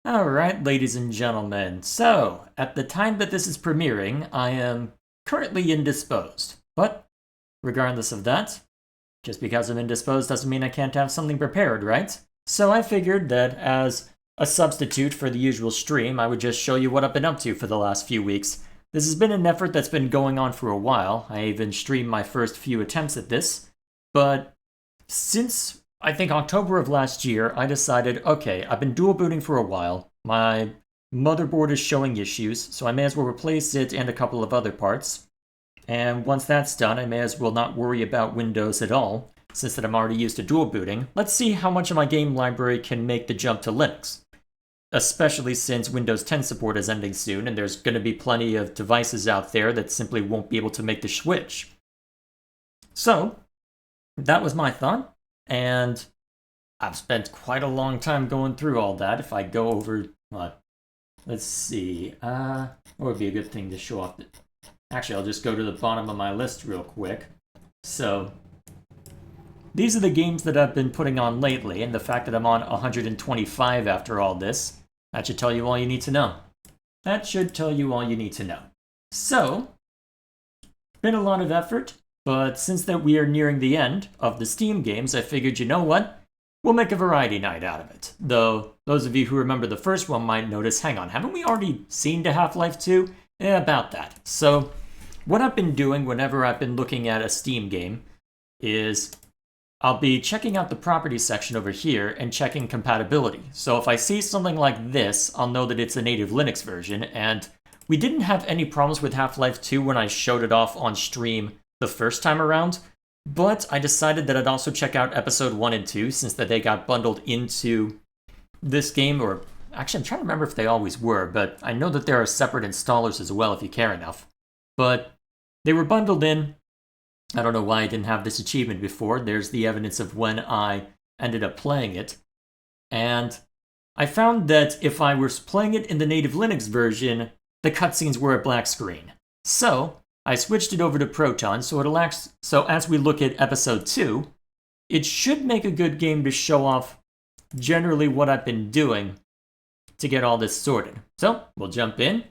Alright, ladies and gentlemen, so at the time that this is premiering, I am currently indisposed. But regardless of that, just because I'm indisposed doesn't mean I can't have something prepared, right? So I figured that as a substitute for the usual stream, I would just show you what I've been up to for the last few weeks. This has been an effort that's been going on for a while. I even streamed my first few attempts at this. But since I think October of last year, I decided, okay, I've been dual booting for a while. My motherboard is showing issues, so I may as well replace it and a couple of other parts. And once that's done, I may as well not worry about Windows at all, since that I'm already used to dual booting. Let's see how much of my game library can make the jump to Linux. Especially since Windows 10 support is ending soon, and there's going to be plenty of devices out there that simply won't be able to make the switch. So, that was my thought, and I've spent quite a long time going through all that. If I go over, let's see, what would be a good thing to show off? Actually, I'll just go to the bottom of my list real quick. So, these are the games that I've been putting on lately, and the fact that I'm on 125 after all this, that should tell you all you need to know. That should tell you all you need to know. So, been a lot of effort, but since that we are nearing the end of the Steam games, I figured, you know what? We'll make a variety night out of it. Though, those of you who remember the first one might notice, hang on, haven't we already seen to Half-Life 2? Yeah, about that. So, what I've been doing whenever I've been looking at a Steam game is I'll be checking out the properties section over here and checking compatibility. So if I see something like this, I'll know that it's a native Linux version, and we didn't have any problems with Half-Life 2 when I showed it off on stream the first time around, but I decided that I'd also check out episode 1 and 2 since that they got bundled into this game, or actually I'm trying to remember if they always were, but I know that there are separate installers as well if you care enough. But they were bundled in. I don't know why I didn't have this achievement before. There's the evidence of when I ended up playing it. And I found that if I was playing it in the native Linux version, the cutscenes were a black screen. So I switched it over to Proton, so as we look at episode 2, it should make a good game to show off generally what I've been doing to get all this sorted. So we'll jump in,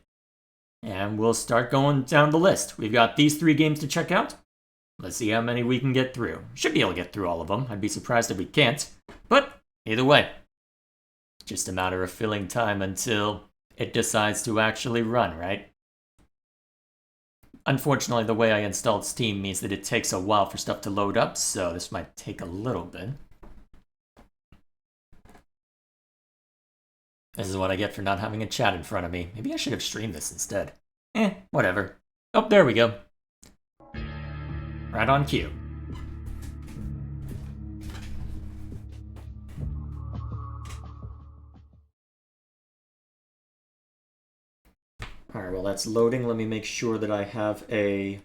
and we'll start going down the list. We've got these 3 games to check out. Let's see how many we can get through. Should be able to get through all of them. I'd be surprised if we can't. But either way, it's just a matter of filling time until it decides to actually run, right? Unfortunately, the way I installed Steam means that it takes a while for stuff to load up, so this might take a little bit. This is what I get for not having a chat in front of me. Maybe I should have streamed this instead. Whatever. Oh, there we go. Right on cue. Alright, well that's loading. Let me make sure that I have a...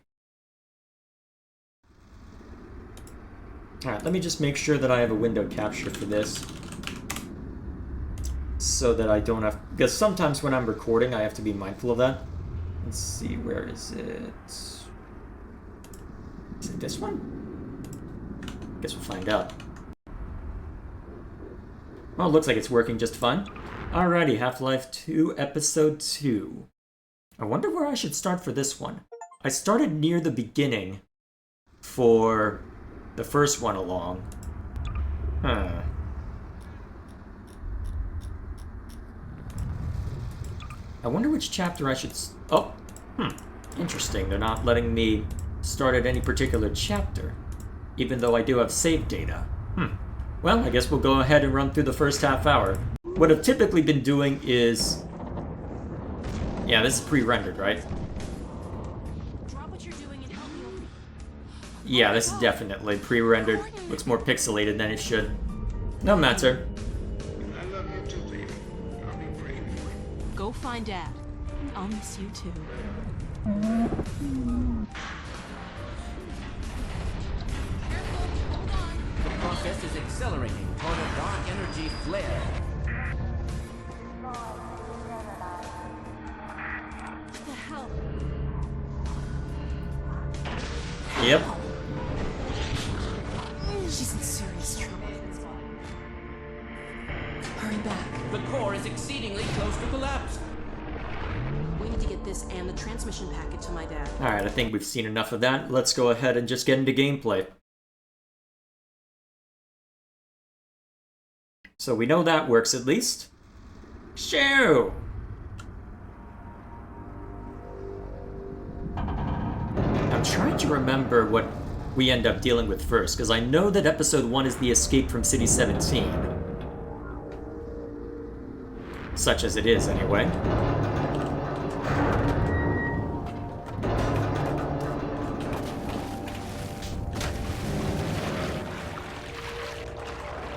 Alright, let me just make sure that I have a window capture for this. So that I don't have... Because sometimes when I'm recording, I have to be mindful of that. Let's see, where is it? Is it this one? Guess we'll find out. Well, it looks like it's working just fine. Alrighty, Half-Life 2, Episode 2. I wonder where I should start for this one. I started near the beginning for the first one along. I wonder which chapter I should... Interesting, they're not letting me start at any particular chapter, even though I do have save data. Well, I guess we'll go ahead and run through the first half hour. What I've typically been doing is... Yeah, this is pre-rendered, right? Drop what you're doing and help me. Yeah, this is definitely pre-rendered. Looks more pixelated than it should. No matter. I love you too, baby. I'll be praying for you. Go find Dad. I'll miss you too. The process is accelerating toward a dark energy flare. What the hell? Yep. She's in serious trouble. Hurry back. The core is exceedingly close to collapse. We need to get this and the transmission packet to my dad. Alright, I think we've seen enough of that. Let's go ahead and just get into gameplay. So we know that works at least. Shoo! I'm trying to remember what we end up dealing with first, because I know that episode 1 is the escape from City 17. Such as it is, anyway.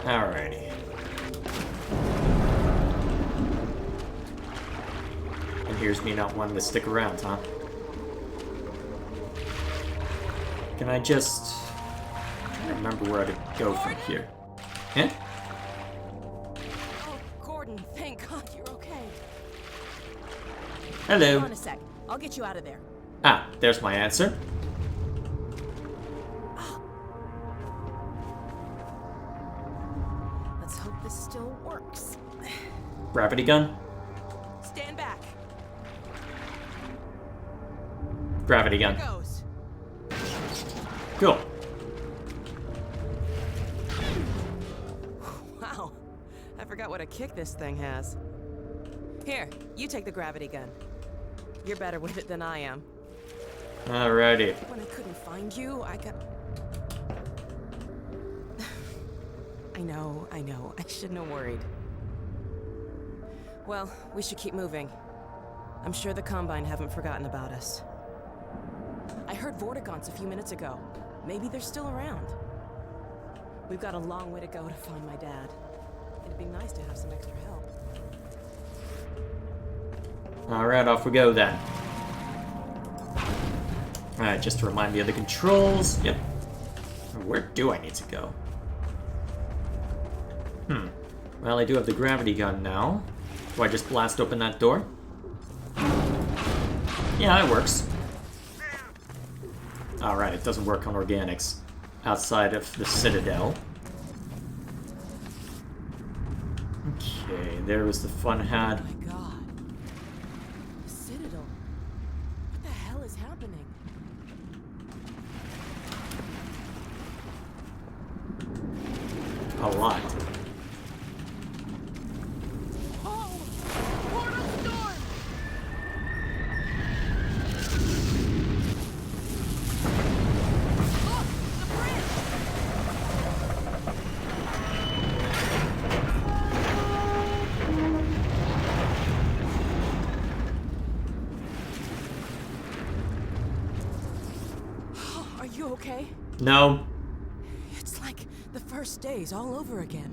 Alrighty. And here's me not wanting to stick around, huh? Can I just... I'm trying to remember where to go from here. Eh? Oh, Gordon, thank God you're okay. Hello. Hold on a sec. I'll get you out of there. Ah, there's my answer. Let's hope this still works. Gravity gun? Stand back. Gravity gun. Goes. Cool. Wow. I forgot what a kick this thing has. Here, you take the gravity gun. You're better with it than I am. Alrighty. When I couldn't find you, I got... I know. I shouldn't have worried. Well, we should keep moving. I'm sure the Combine haven't forgotten about us. I heard Vortigaunt's a few minutes ago. Maybe they're still around. We've got a long way to go to find my dad. It'd be nice to have some extra help. Alright, off we go then. Alright, just to remind me of the controls. Yep. Where do I need to go? Well, I do have the gravity gun now. Do I just blast open that door? Yeah, it works. Alright, it doesn't work on organics outside of the Citadel. Okay, there was the fun hat. Oh my God. The Citadel. What the hell is happening? A lot. Oh! Portal storm! Look! The bridge! Are you okay? No. It's like the first days all over again.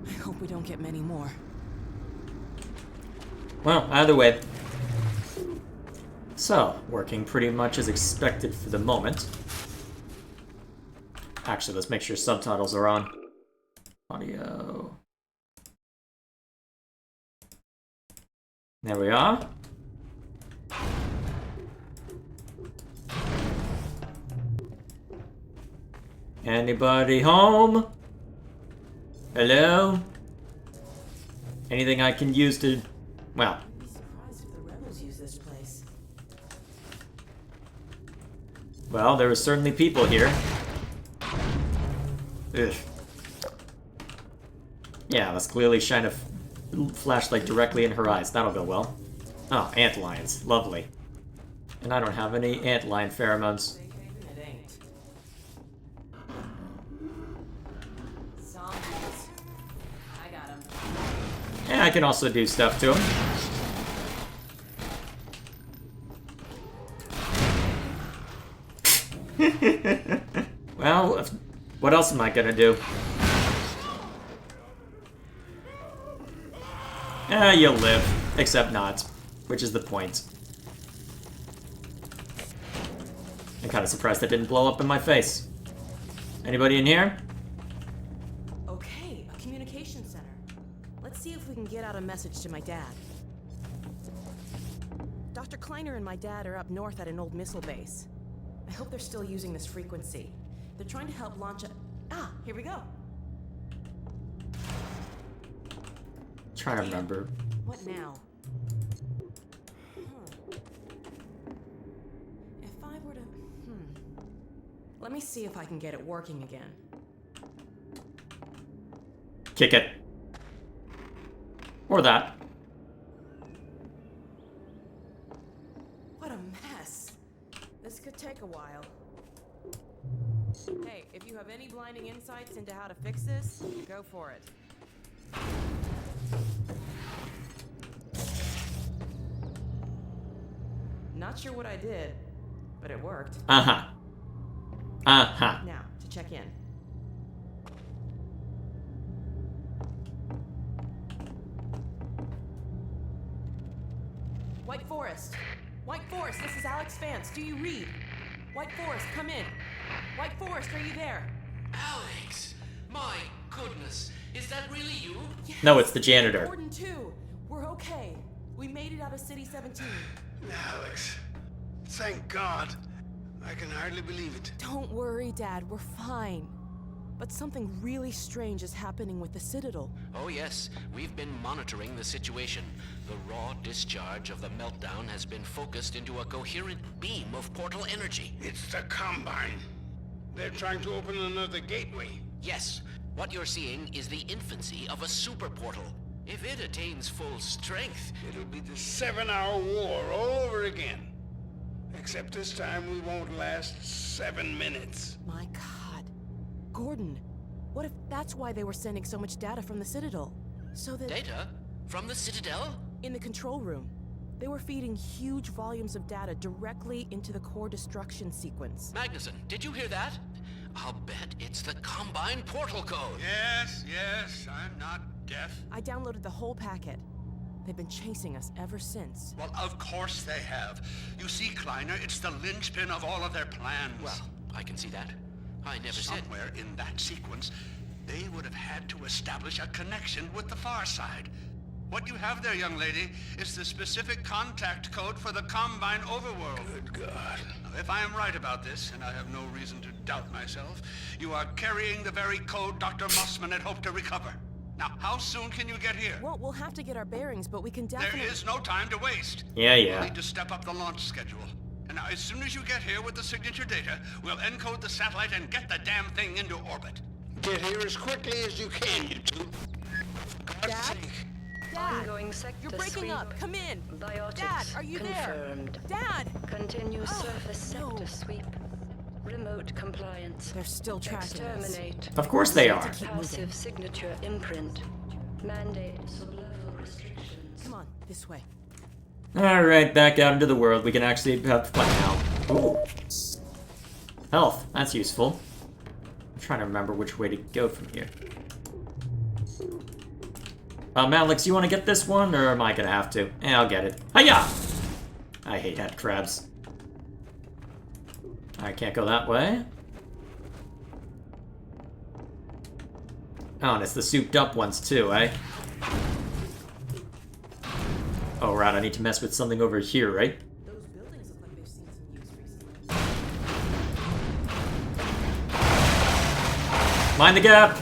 I hope we don't get many more. Well, either way. So, working pretty much as expected for the moment. Actually, let's make sure subtitles are on. Audio. There we are. Anybody home? Hello? Anything I can use to... Well, I'd be surprised if the rebels use this place. well, there are certainly people here. Ugh. Yeah, let's clearly shine a flashlight directly in her eyes. That'll go well. Oh, antlions. Lovely. And I don't have any antlion pheromones. It ain't. Zombies. I got him. Yeah, I can also do stuff to them. Well, what else am I gonna do? You'll live. Except not. Which is the point. I'm kind of surprised that didn't blow up in my face. Anybody in here? Okay, a communication center. Let's see if we can get out a message to my dad. Dr. Kleiner and my dad are up north at an old missile base. I hope they're still using this frequency. They're trying to help launch a... Ah, here we go. trying to remember. What now? If I were to... Let me see if I can get it working again. Kick it. Or that. What a mess. This could take a while. Hey, if you have any blinding insights into how to fix this, go for it. Not sure what I did, but it worked. Uh-huh. Uh-huh. Now, to check in. White Forest! White Forest, this is Alex Vance. Do you read? White Forest, come in. White Forest, are you there? Alex! My goodness, is that really you? No, it's the janitor. Gordon, too. We're okay. We made it out of City 17. Alex, thank God. I can hardly believe it. Don't worry, Dad. We're fine. But something really strange is happening with the Citadel. Oh yes, we've been monitoring the situation. The raw discharge of the meltdown has been focused into a coherent beam of portal energy. It's the Combine. They're trying to open another gateway. Yes, what you're seeing is the infancy of a super portal. If it attains full strength... It'll be the 7-hour war all over again. Except this time we won't last 7 minutes. My God. Gordon, what if that's why they were sending so much data from the Citadel? So that... Data? From the Citadel? In the control room, they were feeding huge volumes of data directly into the core destruction sequence. Magnuson, did you hear that? I'll bet it's the Combine portal code. Yes, I'm not deaf. I downloaded the whole packet. They've been chasing us ever since. Well, of course they have. You see, Kleiner, it's the linchpin of all of their plans. Well, I can see that. I never said... Somewhere in that sequence, they would have had to establish a connection with the far side. What you have there, young lady, is the specific contact code for the Combine overworld. Good God. Now, if I am right about this, and I have no reason to doubt myself, you are carrying the very code Dr. Mossman had hoped to recover. Now, how soon can you get here? Well, we'll have to get our bearings, but we can definitely... There is no time to waste. Yeah. We'll need to step up the launch schedule. And now, as soon as you get here with the signature data, we'll encode the satellite and get the damn thing into orbit. Get here as quickly as you can, you two. For God's Dad? sake. Dad! Ongoing sector You're breaking sweep. up! Come in! Biotics Dad, are you confirmed. there? Dad! Continue surface no. sector sweep. Remote compliance. They're still tracking us. Exterminate. Of course they are. Keep moving. Passive signature imprint. Mandate sublevel restrictions. Come on, this way. Alright, back out into the world. We can actually have fun now. Ooh. Health. That's useful. I'm trying to remember which way to go from here. Alex, you want to get this one, or am I gonna have to? I'll get it. Hiya! I hate head crabs. I can't go that way. Oh, and it's the souped up ones too, eh? Oh, right, I need to mess with something over here, right? Those buildings look like they've seen some use recently. Mind the gap!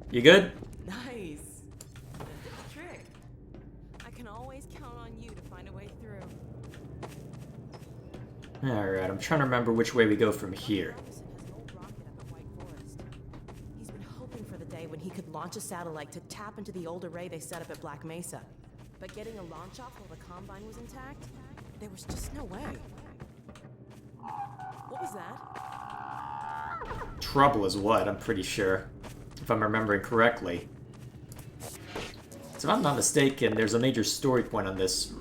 You good? Nice. That did the trick. I can always count on you to find a way through. Alright, I'm trying to remember which way we go from here. Ferguson has an old rocket up at White Forest. He's been hoping for the day when he could launch a satellite to tap into the old array they set up at Black Mesa. But getting a launch off while the Combine was intact, there was just no way. What was that? Trouble is what, I'm pretty sure. If I'm remembering correctly. So if I'm not mistaken, there's a major story point on this.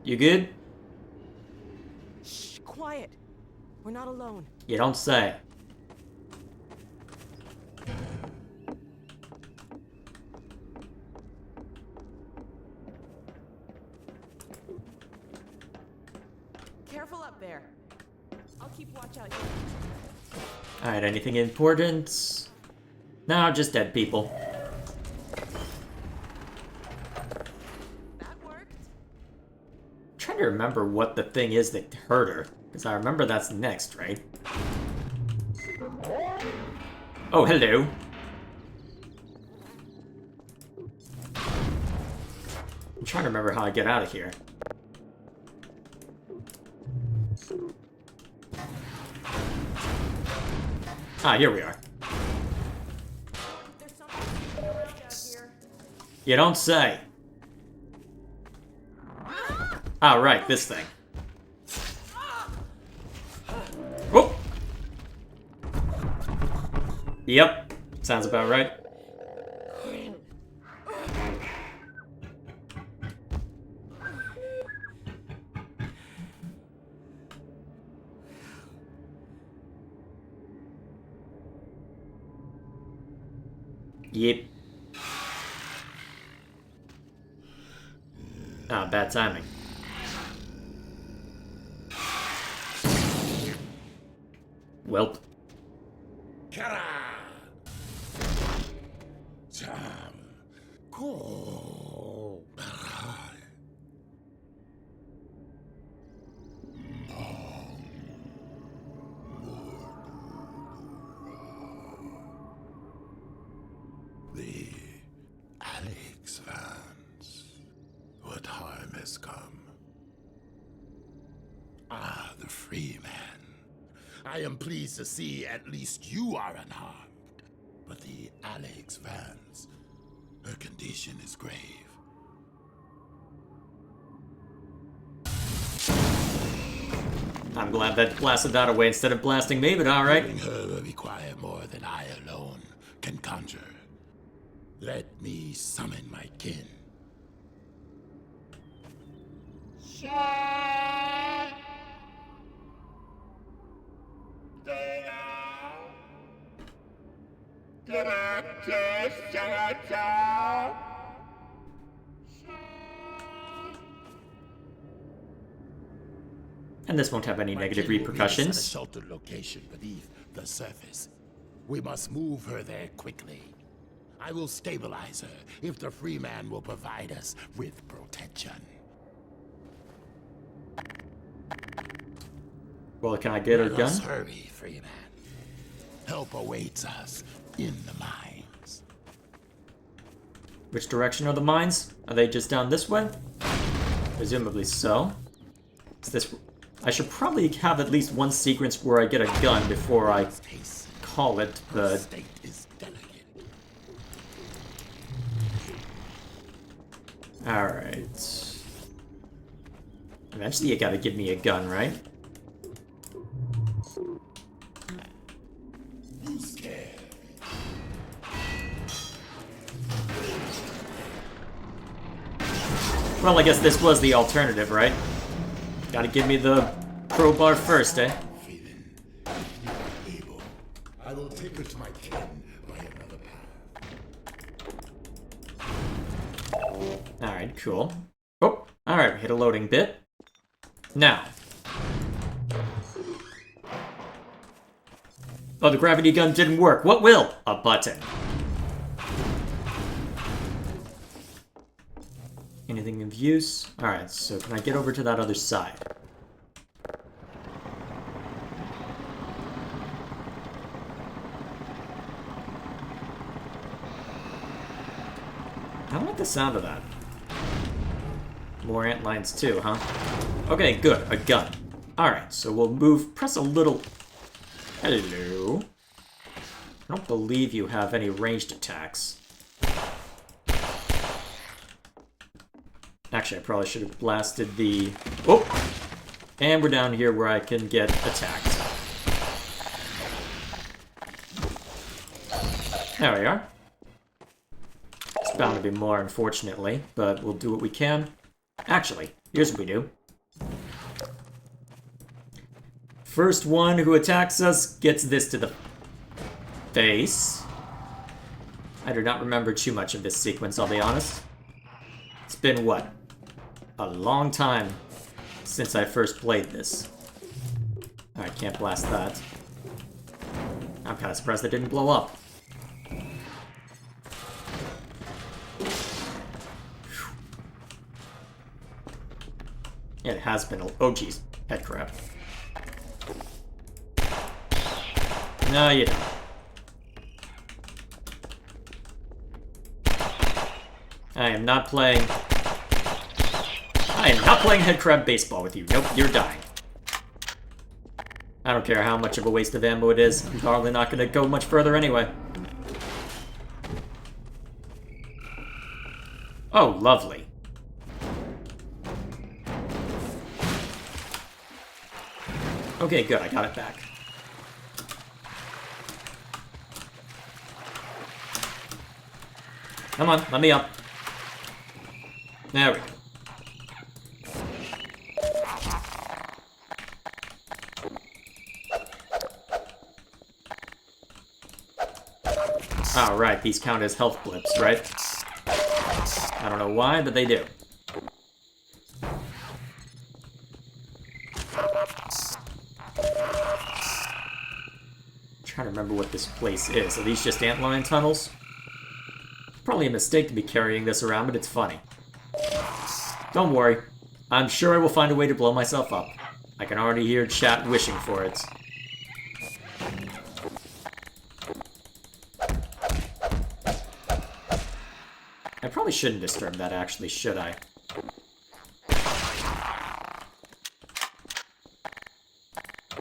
You good? Shh, quiet. We're not alone. You don't say. Careful up there. I'll keep watch out here. Alright, anything important? No, just dead people. That worked. trying to remember what the thing is that hurt her, because I remember that's next, right? Oh, hello. I'm trying to remember how I get out of here. Ah, here we are. There's something around out here. You don't say. Ah, right, this thing. Oh! Yep, sounds about right. Yep. Ah, bad timing. Welp. The Alex Vance. What harm has come? Ah, the free man. I am pleased to see at least you are unharmed. But the Alex Vance, her condition is grave. I'm glad that blasted that away instead of blasting me, but alright. Killing her will require more than I alone can conjure. Let me summon my kin. And this won't have any My negative kin will meet us at a repercussions. sheltered location beneath the surface. We must move her there quickly. I will stabilize her if the free man will provide us with protection. Well, can I get her Let us gun? hurry, free man. Help awaits us in the mines. Which direction are the mines? Are they just down this way? Presumably so. Is this... I should probably have at least one sequence where I get a gun before I Hasten. call it, Her but... state is delicate. Alright. Eventually you gotta give me a gun, right? You scared? Well, I guess this was the alternative, right? Gotta give me the crowbar first, eh? Feeling able. I will take her to my kin by another path. Alright, cool. Oh, alright, hit a loading bit. Now. Oh, the gravity gun didn't work. What will? A button. Anything of use? Alright, so can I get over to that other side? I don't like the sound of that. More ant lines too, huh? Okay, good. A gun. Alright, so we'll move, press a little... Hello? I don't believe you have any ranged attacks. Actually, I probably should have blasted the... Oh! And we're down here where I can get attacked. There we are. It's bound to be more, unfortunately, but we'll do what we can. Actually, here's what we do. First one who attacks us gets this to the face. I do not remember too much of this sequence, I'll be honest. It's been, what? A long time since I first played this. Alright, can't blast that. I'm kind of surprised it didn't blow up. It has been a... Oh, jeez. Head crab. No, you don't. I am not playing head crab baseball with you. Nope, you're dying. I don't care how much of a waste of ammo it is. I'm probably not going to go much further anyway. Oh, lovely. Okay, good. I got it back. Come on, let me up. There we go. Alright, these count as health blips, right? I don't know why, but they do. I'm trying to remember what this place is. Are these just antlion tunnels? Probably a mistake to be carrying this around, but it's funny. Don't worry. I'm sure I will find a way to blow myself up. I can already hear chat wishing for it. I probably shouldn't disturb that, actually, should I?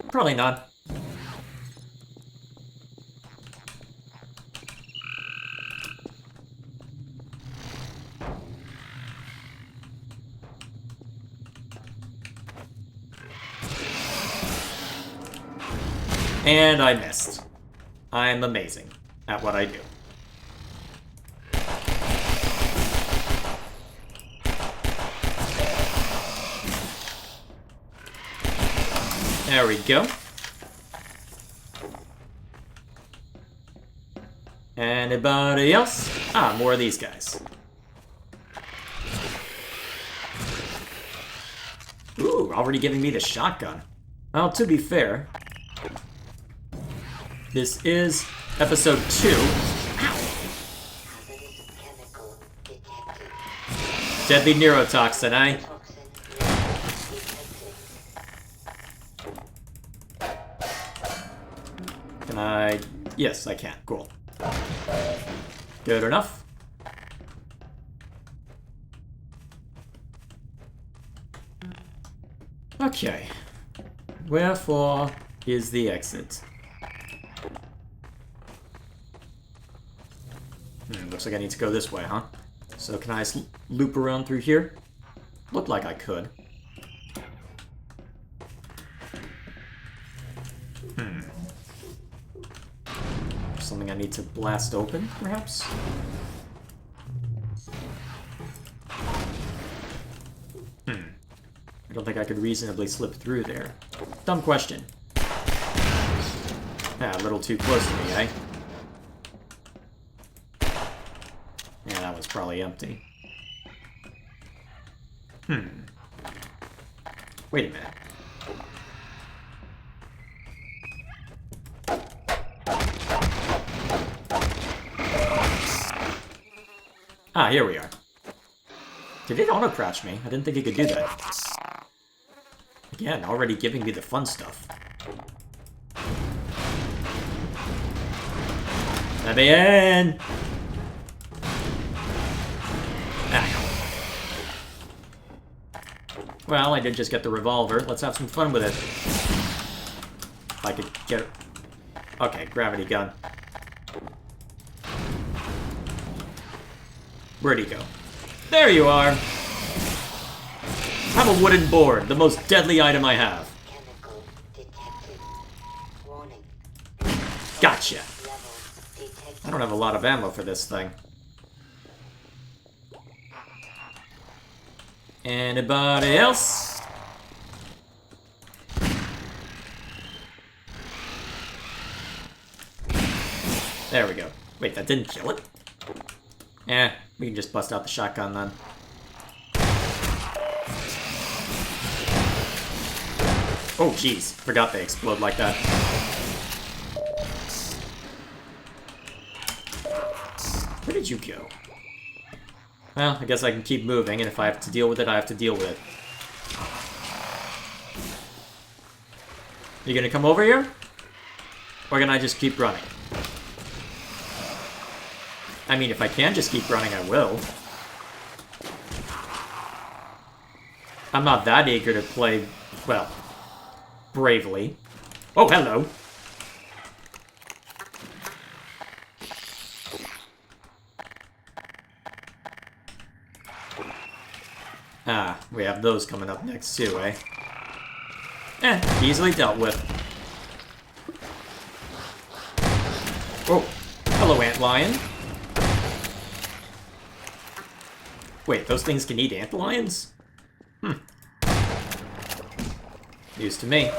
Probably not. And I missed. I'm amazing at what I do. There we go. Anybody else? Ah, more of these guys. Ooh, already giving me the shotgun. Well, to be fair, this is episode 2. Ow. Deadly neurotoxin, eh? Can I... Yes, I can. Cool. Good enough. Okay. Wherefore is the exit? Looks like I need to go this way, huh? So can I loop around through here? Looked like I could. Something I need to blast open, perhaps? I don't think I could reasonably slip through there. Dumb question. Ah, a little too close to me, eh? Yeah, that was probably empty. Wait a minute. Ah, here we are. Did it auto-crouch me? I didn't think it could do that. Again, already giving me the fun stuff. Let me in! Ah. Well, I did just get the revolver. Let's have some fun with it. If I could get it. Okay, gravity gun. Where'd he go? There you are! Have a wooden board, the most deadly item I have. Gotcha! I don't have a lot of ammo for this thing. Anybody else? There we go. Wait, that didn't kill it? Eh, we can just bust out the shotgun then. Oh, jeez. Forgot they explode like that. Where did you go? Well, I guess I can keep moving, and if I have to deal with it, I have to deal with it. You gonna come over here? Or can I just keep running? I mean, if I can just keep running, I will. I'm not that eager to play, well, bravely. Oh, hello. Ah, we have those coming up next too, eh? Easily dealt with. Oh, hello, antlion. Wait, those things can eat antlions? News to me.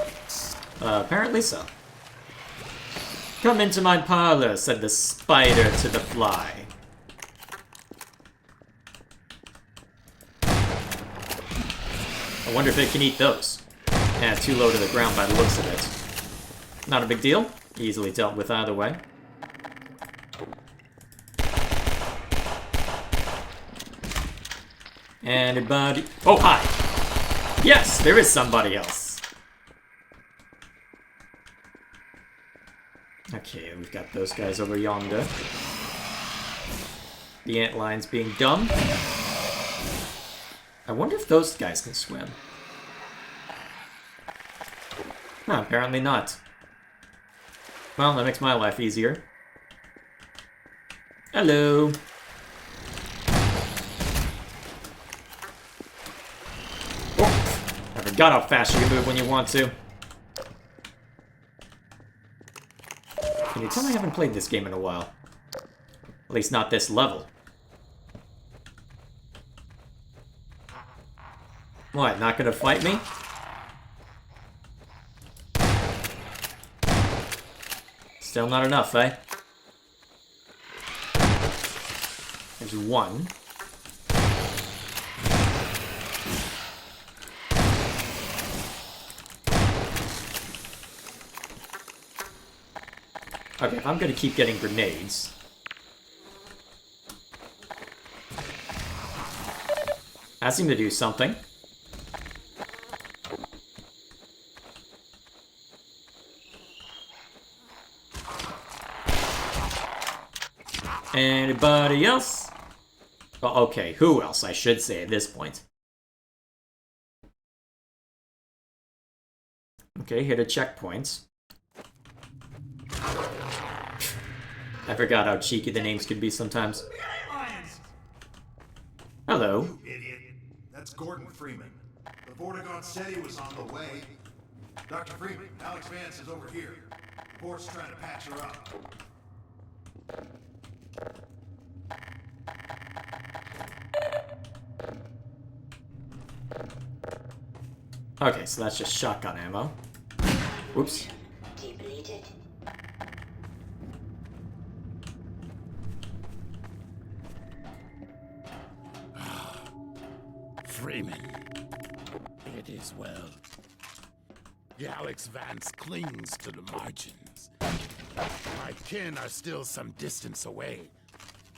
Apparently so. Come into my parlor, said the spider to the fly. I wonder if it can eat those. Too low to the ground by the looks of it. Not a big deal. Easily dealt with either way. Anybody? Oh, hi! Yes, there is somebody else. Okay, we've got those guys over yonder. The antlion's being dumb. I wonder if those guys can swim. Huh, apparently not. Well, that makes my life easier. Hello. Oh, I forgot how fast you can move when you want to. Can you tell I haven't played this game in a while? At least not this level. What, not gonna fight me? Still not enough, eh? There's one. Okay, if I'm gonna keep getting grenades... that seemed to do something. Anybody else? Oh, okay, who else, I should say, at this point. Okay, hit a checkpoint. I forgot how cheeky the names could be sometimes. Hello. You idiot. That's Gordon Freeman. The Vortigaunt said he was on the way. Dr. Freeman, Alex Vance is over here. The board's trying to patch her up. Okay, so that's just shotgun ammo. Whoops. Depleted. Freeman. It is well. Alex Vance clings to the margins. My kin are still some distance away.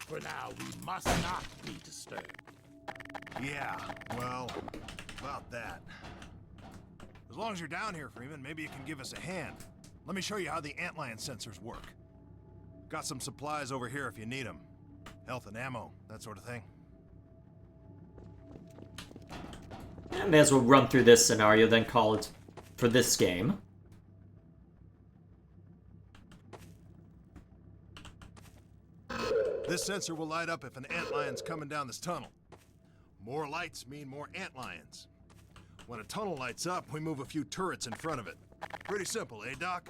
For now, we must not be disturbed. Yeah, well, about that. As long as you're down here, Freeman, maybe you can give us a hand. Let me show you how the antlion sensors work. Got some supplies over here if you need them. Health and ammo, that sort of thing. I may as well run through this scenario, then call it for this game. This sensor will light up if an antlion's coming down this tunnel. More lights mean more antlions. When a tunnel lights up, we move a few turrets in front of it. Pretty simple, eh, Doc?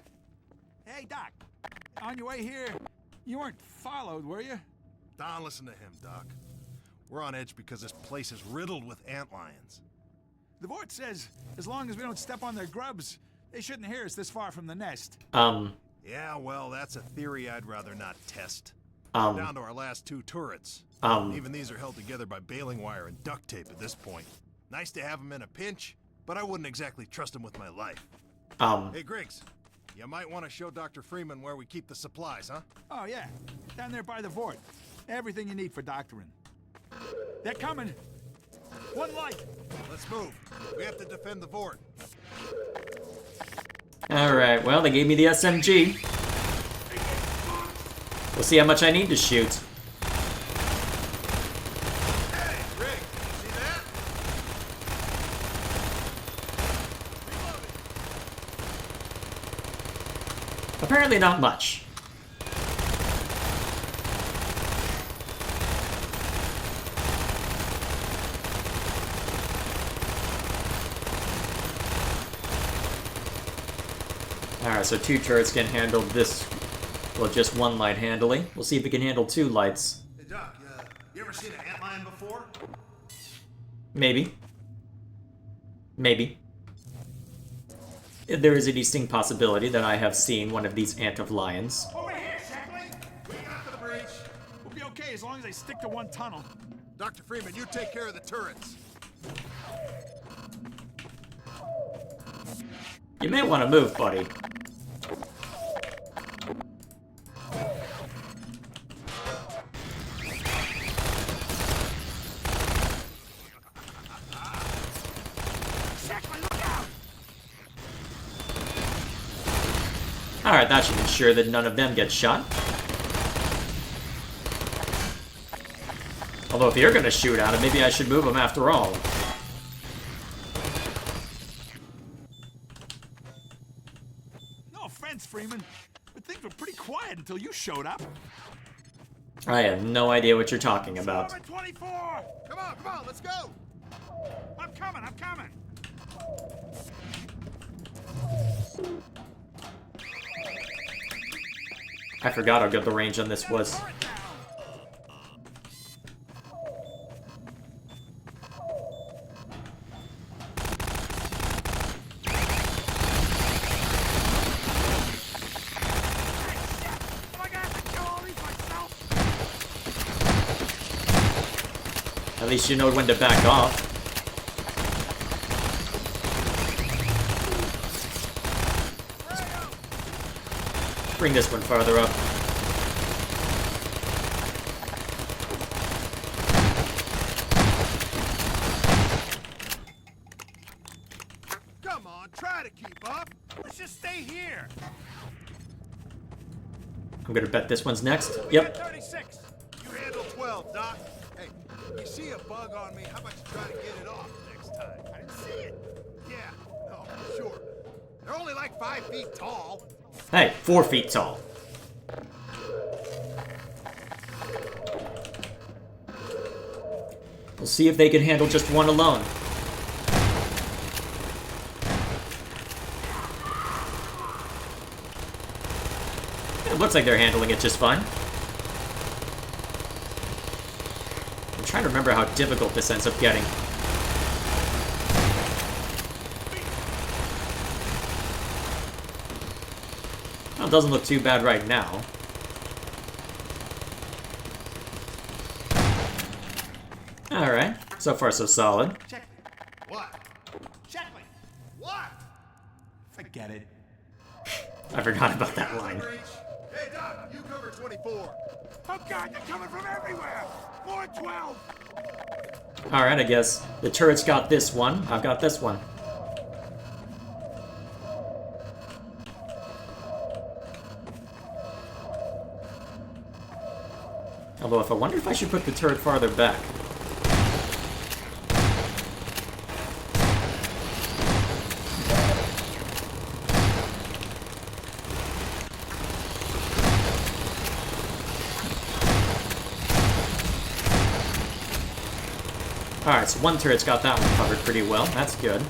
Hey, Doc. On your way here, you weren't followed, were you? Don't listen to him, Doc. We're on edge because this place is riddled with antlions. The Vort says as long as we don't step on their grubs, they shouldn't hear us this far from the nest. Yeah, well, that's a theory I'd rather not test. We're down to our last two turrets. Even these are held together by baling wire and duct tape at this point. Nice to have them in a pinch, but I wouldn't exactly trust them with my life. Hey, Griggs, you might want to show Dr. Freeman where we keep the supplies, huh? Oh, yeah. Down there by the Vort. Everything you need for doctoring. They're coming. One light. Let's move. We have to defend the Vort. Alright, well, they gave me the SMG. We'll see how much I need to shoot. Hey, Rick, see that? Apparently not much. Alright, so 2 turrets can handle this. Well, just 1 light handily. We'll see if it can handle 2 lights. Hey, Doc, you ever seen an antlion before? Maybe. Maybe. There is a distinct possibility that I have seen one of these ant of lions. Over here, Shackley! We got the breach. We'll be okay as long as they stick to one tunnel. Dr. Freeman, you take care of the turrets. You may want to move, buddy. Alright, that should ensure that none of them get shot. Although if you're gonna shoot at him, maybe I should move him after all. No offense, Freeman, but things were pretty quiet until you showed up. I have no idea what you're talking about. Storm at 24! Come on, let's go! I'm coming! I forgot how good the range on this was. At least you know when to back off. Bring this one farther up. Come on, try to keep up. Let's just stay here. I'm gonna bet this one's next. Yep. 36. You handle 12, Doc. Hey, if you see a bug on me, how about you try to get it off next time? I didn't see it. Yeah, no, sure. They're only like 5 feet tall. Hey, 4 feet tall. We'll see if they can handle just one alone. It looks like they're handling it just fine. I'm trying to remember how difficult this ends up getting. Well, it doesn't look too bad right now. Alright, so far so solid. What? Shackley! What? Forget it. I forgot about that line. Hey, Doc, you cover 24. Oh God, they're coming from everywhere! More 12! Alright, I guess the turret's got this one. I've got this one. Although, I wonder if I should put the turret farther back. Alright, so one turret's got that one covered pretty well. That's good.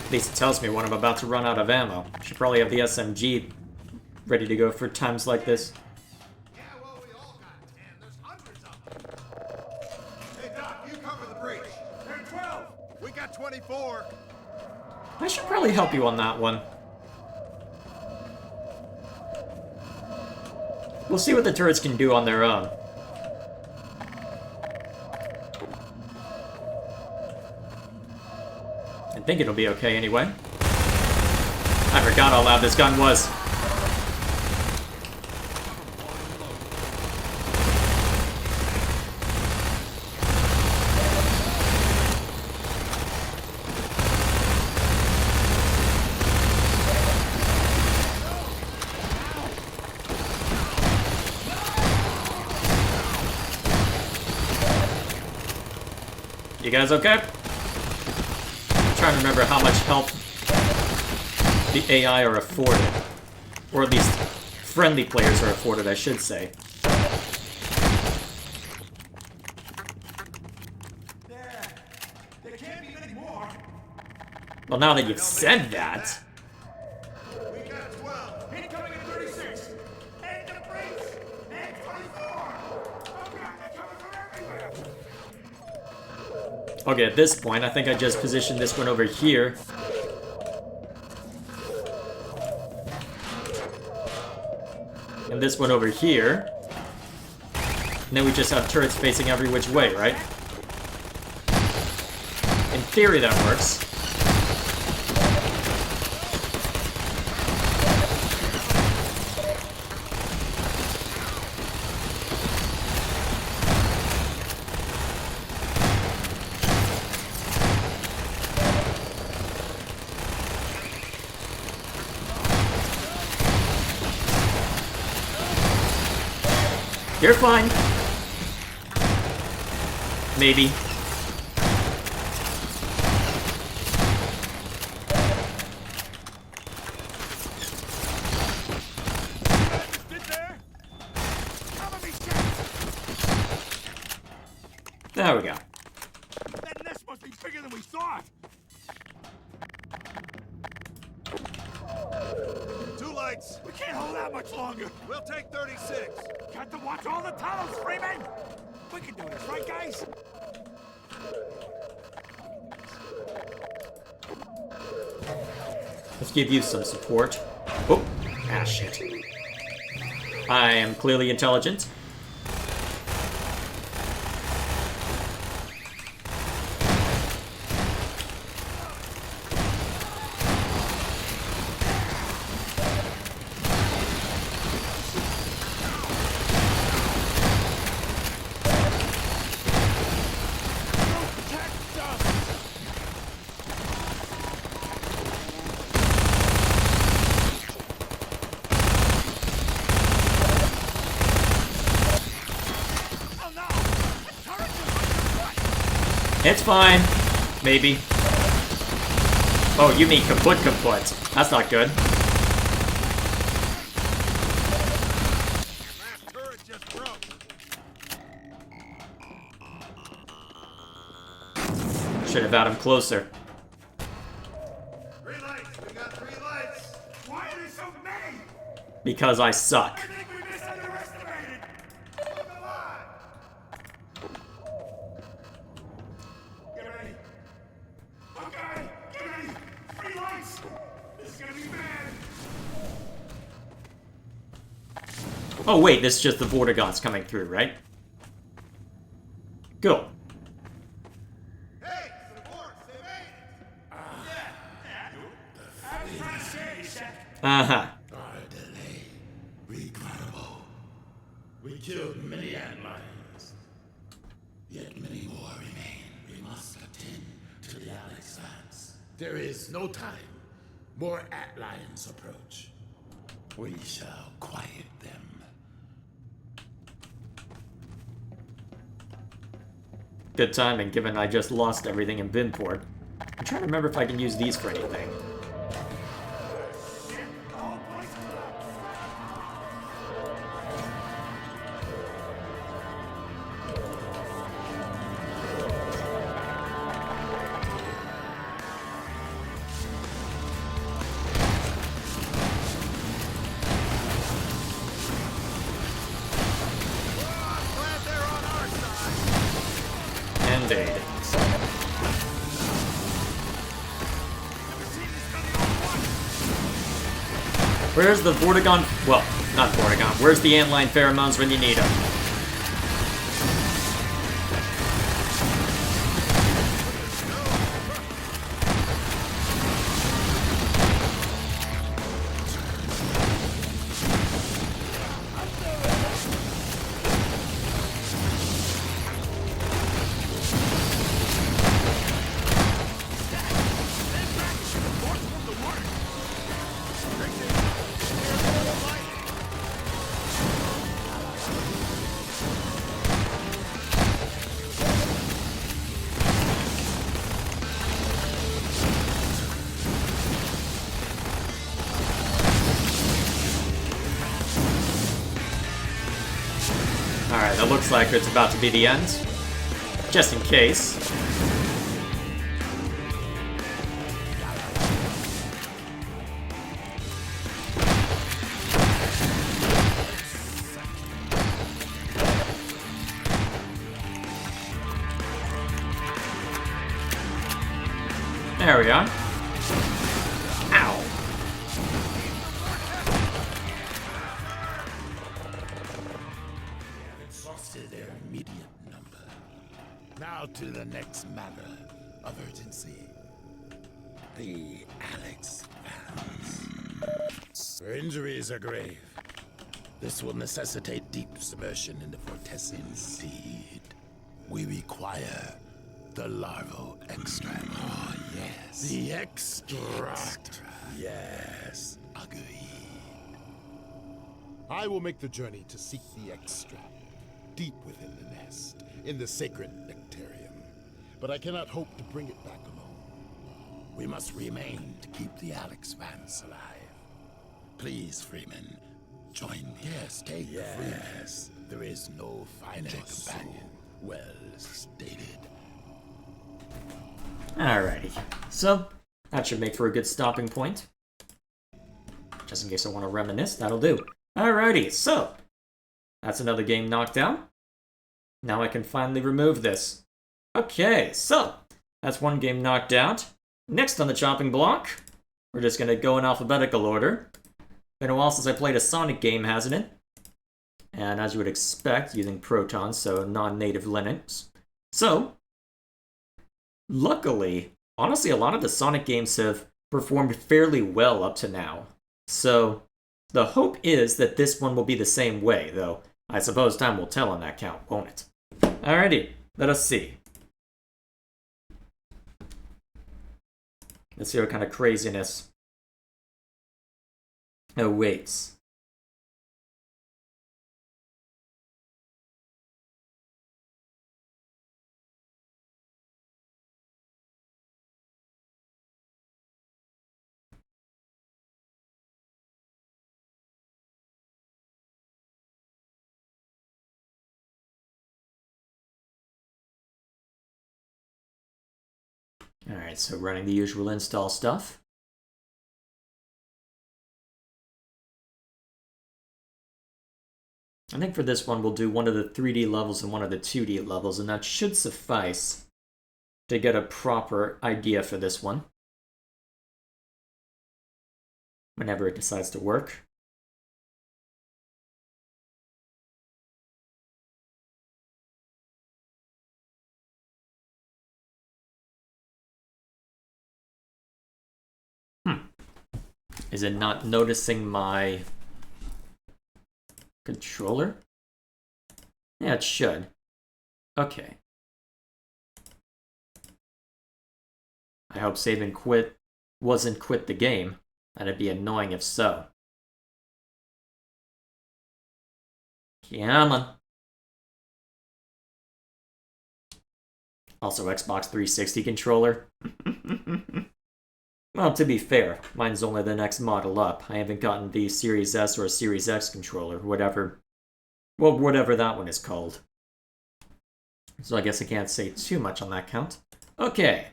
At least it tells me when I'm about to run out of ammo. Should probably have the SMG ready to go for times like this. Yeah, well, we all got 10. There's hundreds of them. Hey, Doc, you cover the breach. They're 12! We got 24. I should probably help you on that one. We'll see what the turrets can do on their own. I think it'll be okay anyway. I forgot how loud this gun was. You guys okay? I'm trying to remember how much help the AI are afforded. Or at least friendly players are afforded, I should say. There can't be many more. Well, now that you've said that... We got 12. Incoming at 36. And the brakes. And 24. Oh God, they're coming from everywhere. Okay, at this point, I think I just positioned this one over here. And this one over here. And then we just have turrets facing every which way, right? In theory, that works. You're fine. Maybe. There we go. That nest must be bigger than we thought. 2 lights. We can't hold out much longer. We'll take 36. Got to watch all the tunnels, Freeman. We can do this, right, guys? Let's give you some support. Oh, ah, shit. I am clearly intelligent. It's fine. Maybe. Oh, you mean kaput kaput. That's not good. Last turret just broke. Should have had him closer. 3 lights. We got 3 lights. Why are there so many? Because I suck. I think we misunderestimated. Come on. Get ready. Okay, get ready. 3 lights. This is gonna be bad. Oh wait, this is just the Vortigaunts coming through, right? Cool. Hey, support. They made it. Uh-huh. Our delay, regrettable. We killed many antlions. Yet many more remain. We must attend to the Alex Vance. There is no time. More antlions approach. We shall quiet them. Good timing, given I just lost everything in Vinport. I'm trying to remember if I can use these for anything. Glad they're on our side. Indeed. Where's the Vortigaunt? Well, not Vortigaunt. Where's the antline pheromones when you need them? Alright, it looks like it's about to be the end. Just in case. There we are. Ow. Exhausted their immediate number. Now to the next matter of urgency. The Alex Vance. Her injuries are grave. This will necessitate deep submersion into Vortessen. Indeed. We require the larval extract. Oh, yes. The extract. Yes. Agreed. I will make the journey to seek the extract, deep within the nest, in the sacred nectarium. But I cannot hope to bring it back alone. We must remain to keep the Alex Vance alive. Please, Freeman, join me. Yes, take Freeman. There is no finer companion. Well stated. Alrighty, so that should make for a good stopping point. Just in case I want to reminisce, that'll do. Alrighty, so that's another game knocked out. Now I can finally remove this. Okay, so that's one game knocked out. Next on the chopping block, we're just going to go in alphabetical order. Been a while since I played a Sonic game, hasn't it? And as you would expect, using Proton, so non-native Linux. So, luckily, honestly, a lot of the Sonic games have performed fairly well up to now. So, the hope is that this one will be the same way, though I suppose time will tell on that count, won't it? Alrighty, let us see. Let's see what kind of craziness awaits. Alright, so running the usual install stuff. I think for this one we'll do one of the 3D levels and one of the 2D levels, and that should suffice to get a proper idea for this one. Whenever it decides to work. Is it not noticing my controller? Yeah, it should. Okay. I hope save and quit wasn't quit the game. That'd be annoying if so. Come on. Also, Xbox 360 controller. Well, to be fair, mine's only the next model up. I haven't gotten the Series S or Series X controller, whatever. Well, whatever that one is called. So I guess I can't say too much on that count. Okay.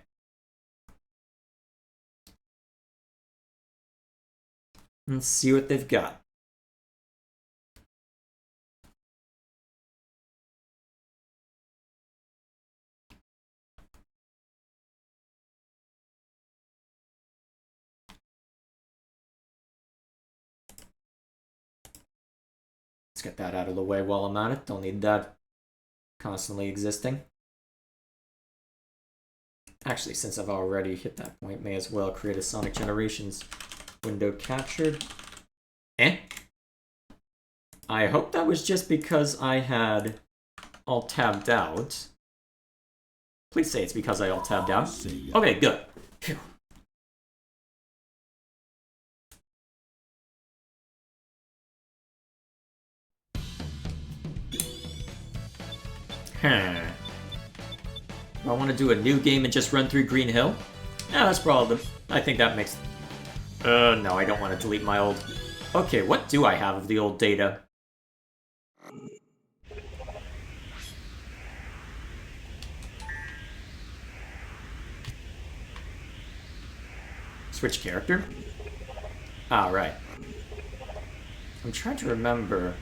Let's see what they've got. Get that out of the way while I'm at it. Don't need that constantly existing. Actually, since I've already hit that point, may as well create a Sonic Generations window captured. I hope that was just because I had all tabbed out. Please say it's because I all tabbed out. Okay, good. Phew. I want to do a new game and just run through Green Hill? Yeah, that's probably... I think that makes... no, I don't want to delete my old... Okay, what do I have of the old data? Switch character? Ah, right. I'm trying to remember.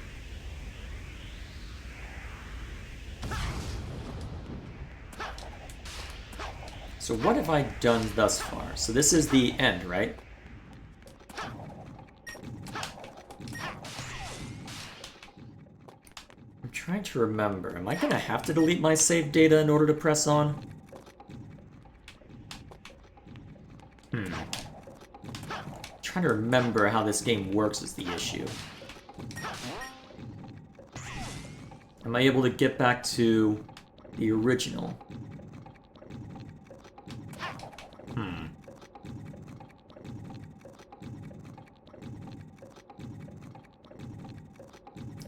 So what have I done thus far? So this is the end, right? I'm trying to remember. Am I gonna have to delete my save data in order to press on? Trying to remember how this game works is the issue. Am I able to get back to the original?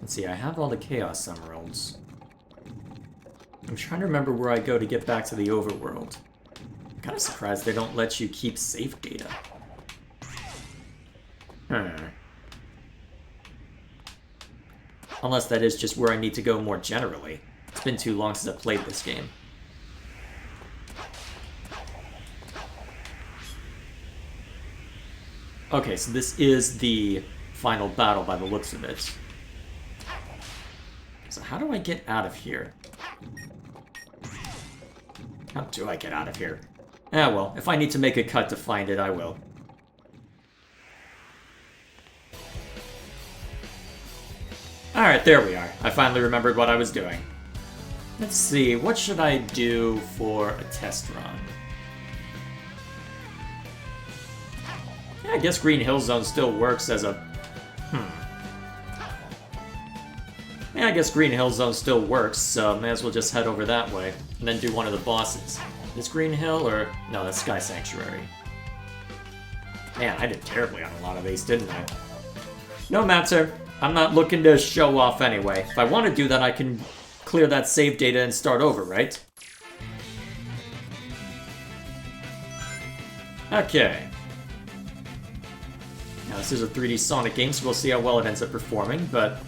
Let's see, I have all the Chaos Emeralds. I'm trying to remember where I go to get back to the overworld. I'm kind of surprised they don't let you keep save data. Unless that is just where I need to go more generally. It's been too long since I've played this game. Okay, so this is the final battle by the looks of it. So how do I get out of here? How do I get out of here? Ah, well, if I need to make a cut to find it, I will. Alright, there we are. I finally remembered what I was doing. Let's see, what should I do for a test run? Yeah, I guess Green Hill Zone still works as a... Yeah, I guess Green Hill Zone still works, so may as well just head over that way, and then do one of the bosses. Is Green Hill, or... No, that's Sky Sanctuary. Man, I did terribly on a lot of these, didn't I? No matter. I'm not looking to show off anyway. If I want to do that, I can clear that save data and start over, right? Okay. Now, this is a 3D Sonic game, so we'll see how well it ends up performing, but...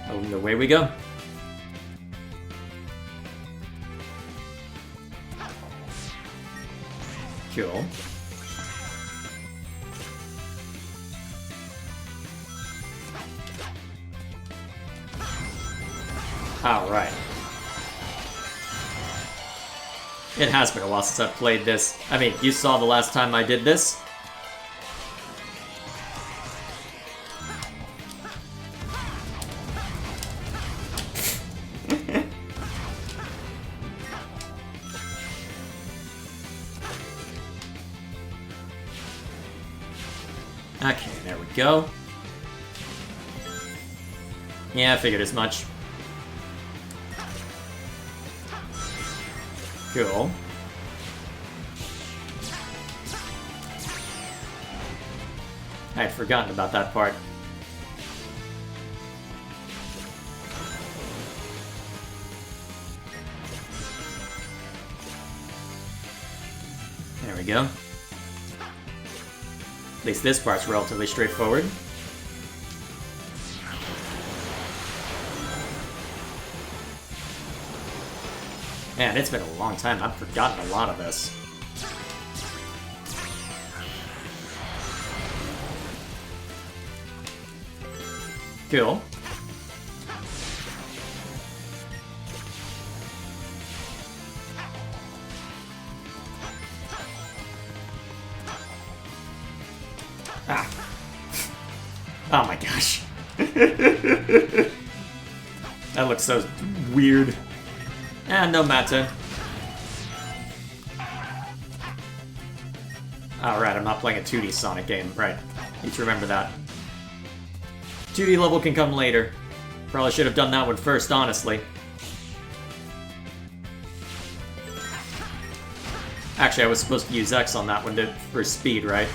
Oh, away we go. Cool. Alright. It has been a while since I've played this. I mean, you saw the last time I did this. Okay, there we go. Yeah, I figured as much. Cool. I had forgotten about that part. There we go. At least this part's relatively straightforward. Man, it's been a long time. I've forgotten a lot of this. Cool. Ah. Oh my gosh. That looks so weird. No matter. Alright, I'm not playing a 2D Sonic game. Right. Need to remember that. 2D level can come later. Probably should have done that one first, honestly. Actually, I was supposed to use X on that one for speed, right?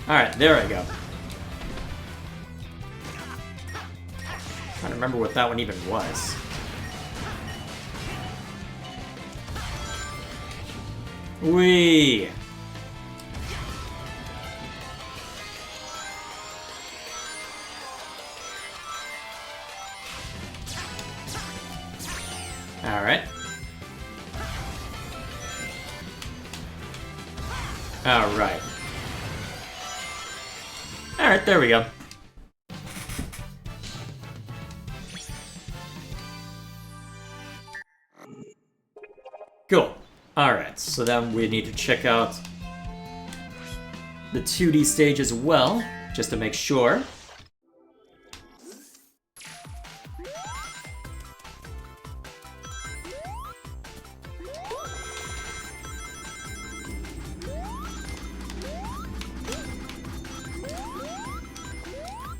Alright, there I go. Trying to remember what that one even was. Whee! Alright. Alright, there we go. Cool. Alright, so then we need to check out the 2D stage as well, just to make sure.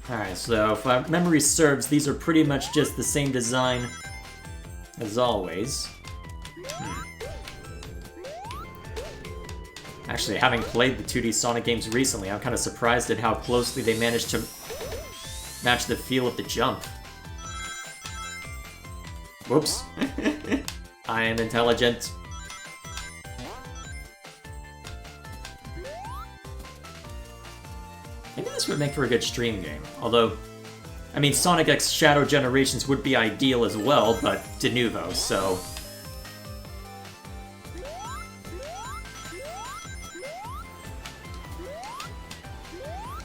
Alright, so if my memory serves, these are pretty much just the same design as always. Actually, having played the 2D Sonic games recently, I'm kind of surprised at how closely they managed to match the feel of the jump. Whoops. I am intelligent. Maybe this would make for a good stream game. Although, I mean, Sonic X Shadow Generations would be ideal as well, but de novo, so...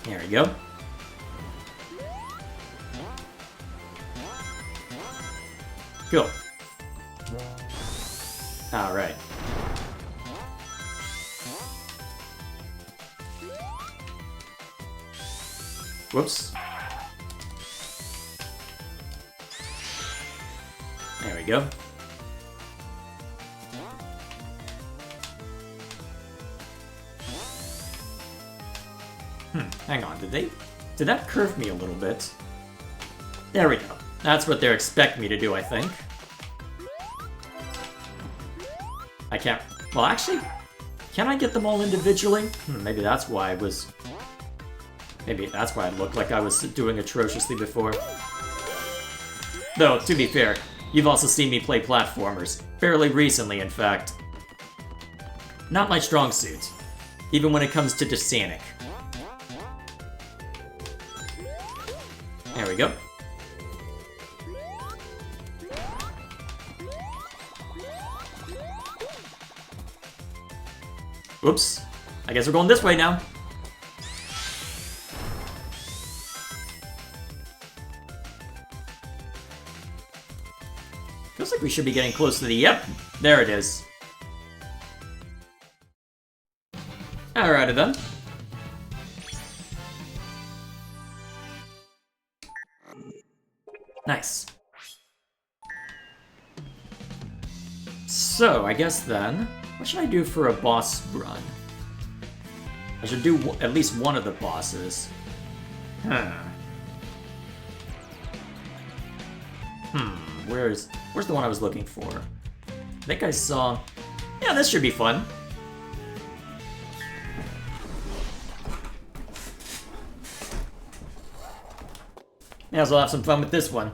There we go. Cool. Alright. Whoops. There we go. Hang on, did that curve me a little bit? There we go. That's what they're expecting me to do, I think. I can't... Well, actually, can I get them all individually? Maybe that's why I was... Maybe that's why it looked like I was doing atrociously before. Though, to be fair, you've also seen me play platformers. Fairly recently, in fact. Not my strong suit. Even when it comes to Desanic. There we go. Oops. I guess we're going this way now. Feels like we should be getting close to the... Yep, there it is. Alrighty then. Nice. So, I guess then, what should I do for a boss run? I should do at least one of the bosses. Where's the one I was looking for? I think I saw... Yeah, this should be fun. May as well have some fun with this one.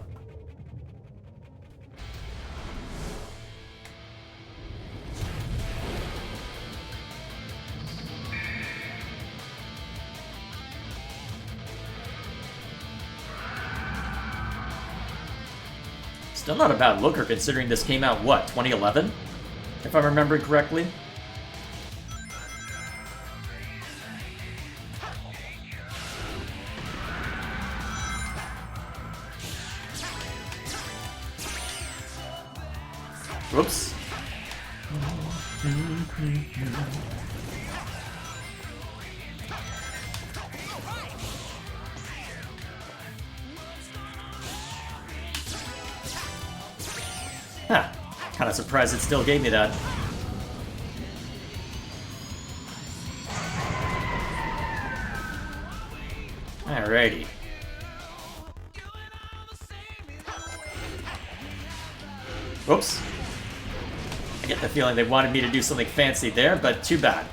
Still not a bad looker considering this came out, what, 2011? If I'm remembering correctly. Whoops. Huh. Kinda surprised it still gave me that. Alrighty. Whoops. I get the feeling they wanted me to do something fancy there, but too bad.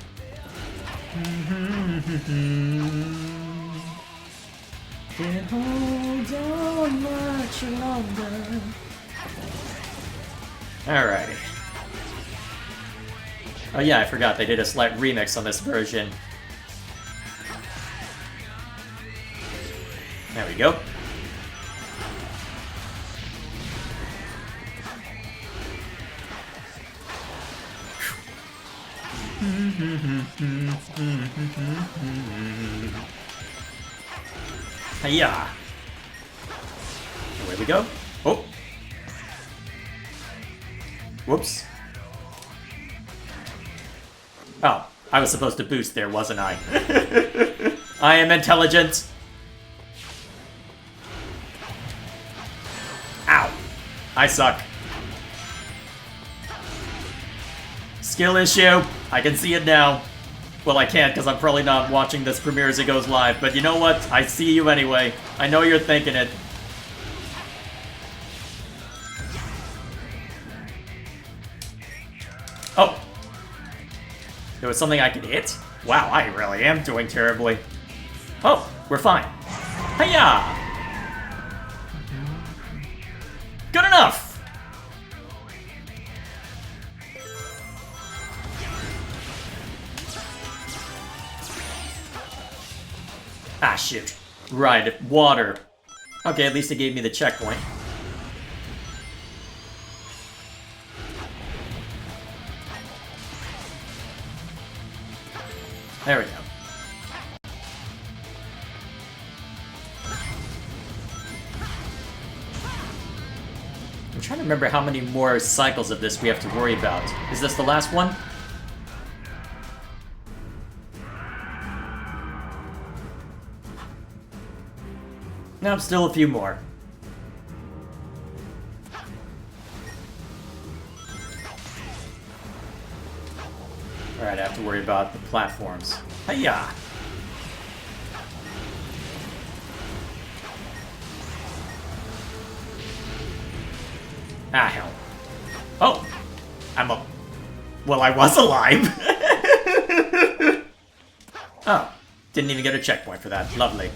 Can't hold on much longer. Alrighty. Oh yeah, I forgot they did a slight remix on this version. There we go. Hiya! Away we go. Oh! Whoops. Oh, I was supposed to boost there, wasn't I? I am intelligent! Ow! I suck. Skill issue. I can see it now. Well, I can't because I'm probably not watching this premiere as it goes live, but you know what? I see you anyway. I know you're thinking it. Oh! There was something I could hit? Wow, I really am doing terribly. Oh, we're fine. Hiya! Good enough! Ah, shoot. Right, water. Okay, at least it gave me the checkpoint. There we go. I'm trying to remember how many more cycles of this we have to worry about. Is this the last one? No, still a few more. Alright, I have to worry about the platforms. Hiya! Ah, hell. Oh! Well, I was alive! Oh, didn't even get a checkpoint for that. Lovely.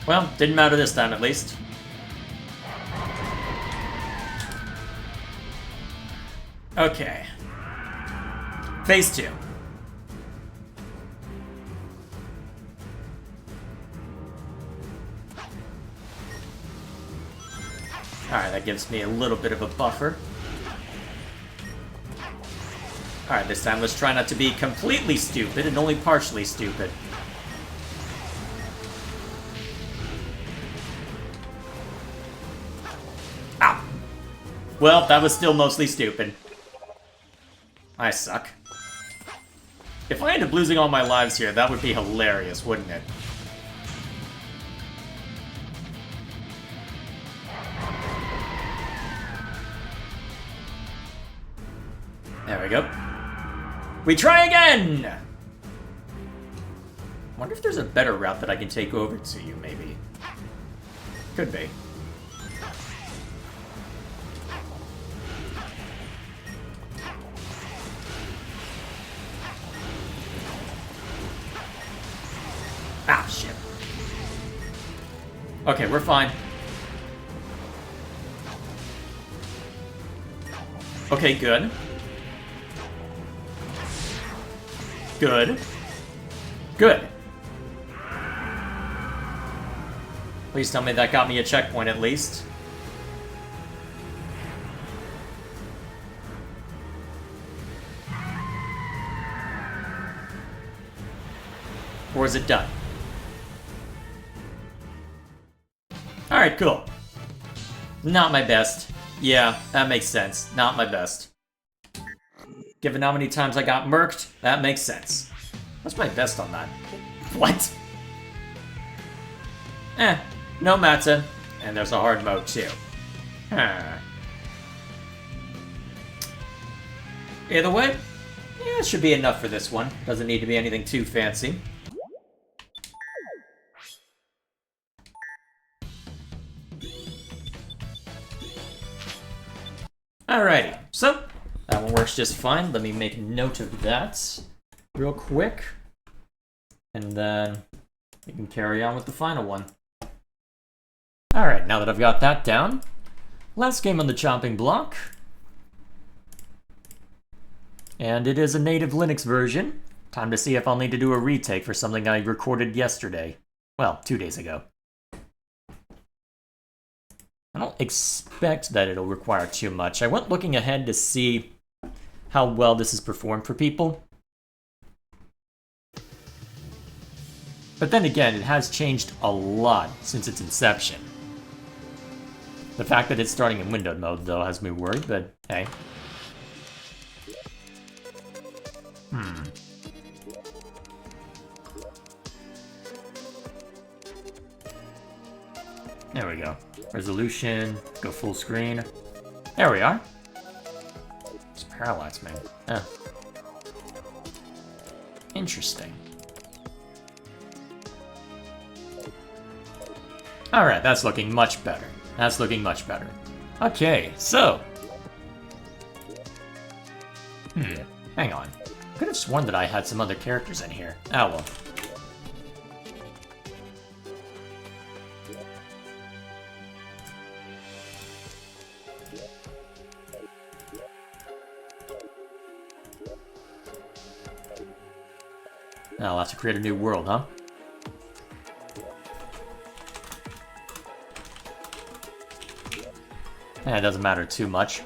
Well, didn't matter this time, at least. Okay. Phase 2. Alright, that gives me a little bit of a buffer. Alright, this time let's try not to be completely stupid and only partially stupid. Ow! Well, that was still mostly stupid. I suck. If I end up losing all my lives here, that would be hilarious, wouldn't it? There we go. We try again! Wonder if there's a better route that I can take over to you, maybe. Could be. Ah, shit. Okay, we're fine. Okay, good. Good. Good. Please tell me that got me a checkpoint at least. Or is it done? Alright, cool. Not my best. Yeah, that makes sense. Not my best. Given how many times I got murked, that makes sense. What's my best on that? What? No matter. And there's a hard mode too. Huh. Either way, yeah, it should be enough for this one. Doesn't need to be anything too fancy. Alrighty, so that one works just fine. Let me make a note of that real quick. And then we can carry on with the final one. Alright, now that I've got that down, last game on the chopping block. And it is a native Linux version. Time to see if I'll need to do a retake for something I recorded yesterday. Well, 2 days ago. I don't expect that it'll require too much. I went looking ahead to see how well this is performed for people. But then again, it has changed a lot since its inception. The fact that it's starting in windowed mode, though, has me worried, but hey. There we go. Resolution, go full screen. There we are. It's parallax, man. Oh. Interesting. Alright, that's looking much better. That's looking much better. Okay, so. Hang on. I could have sworn that I had some other characters in here. Oh well. Now I'll have to create a new world, huh? Yeah, it doesn't matter too much.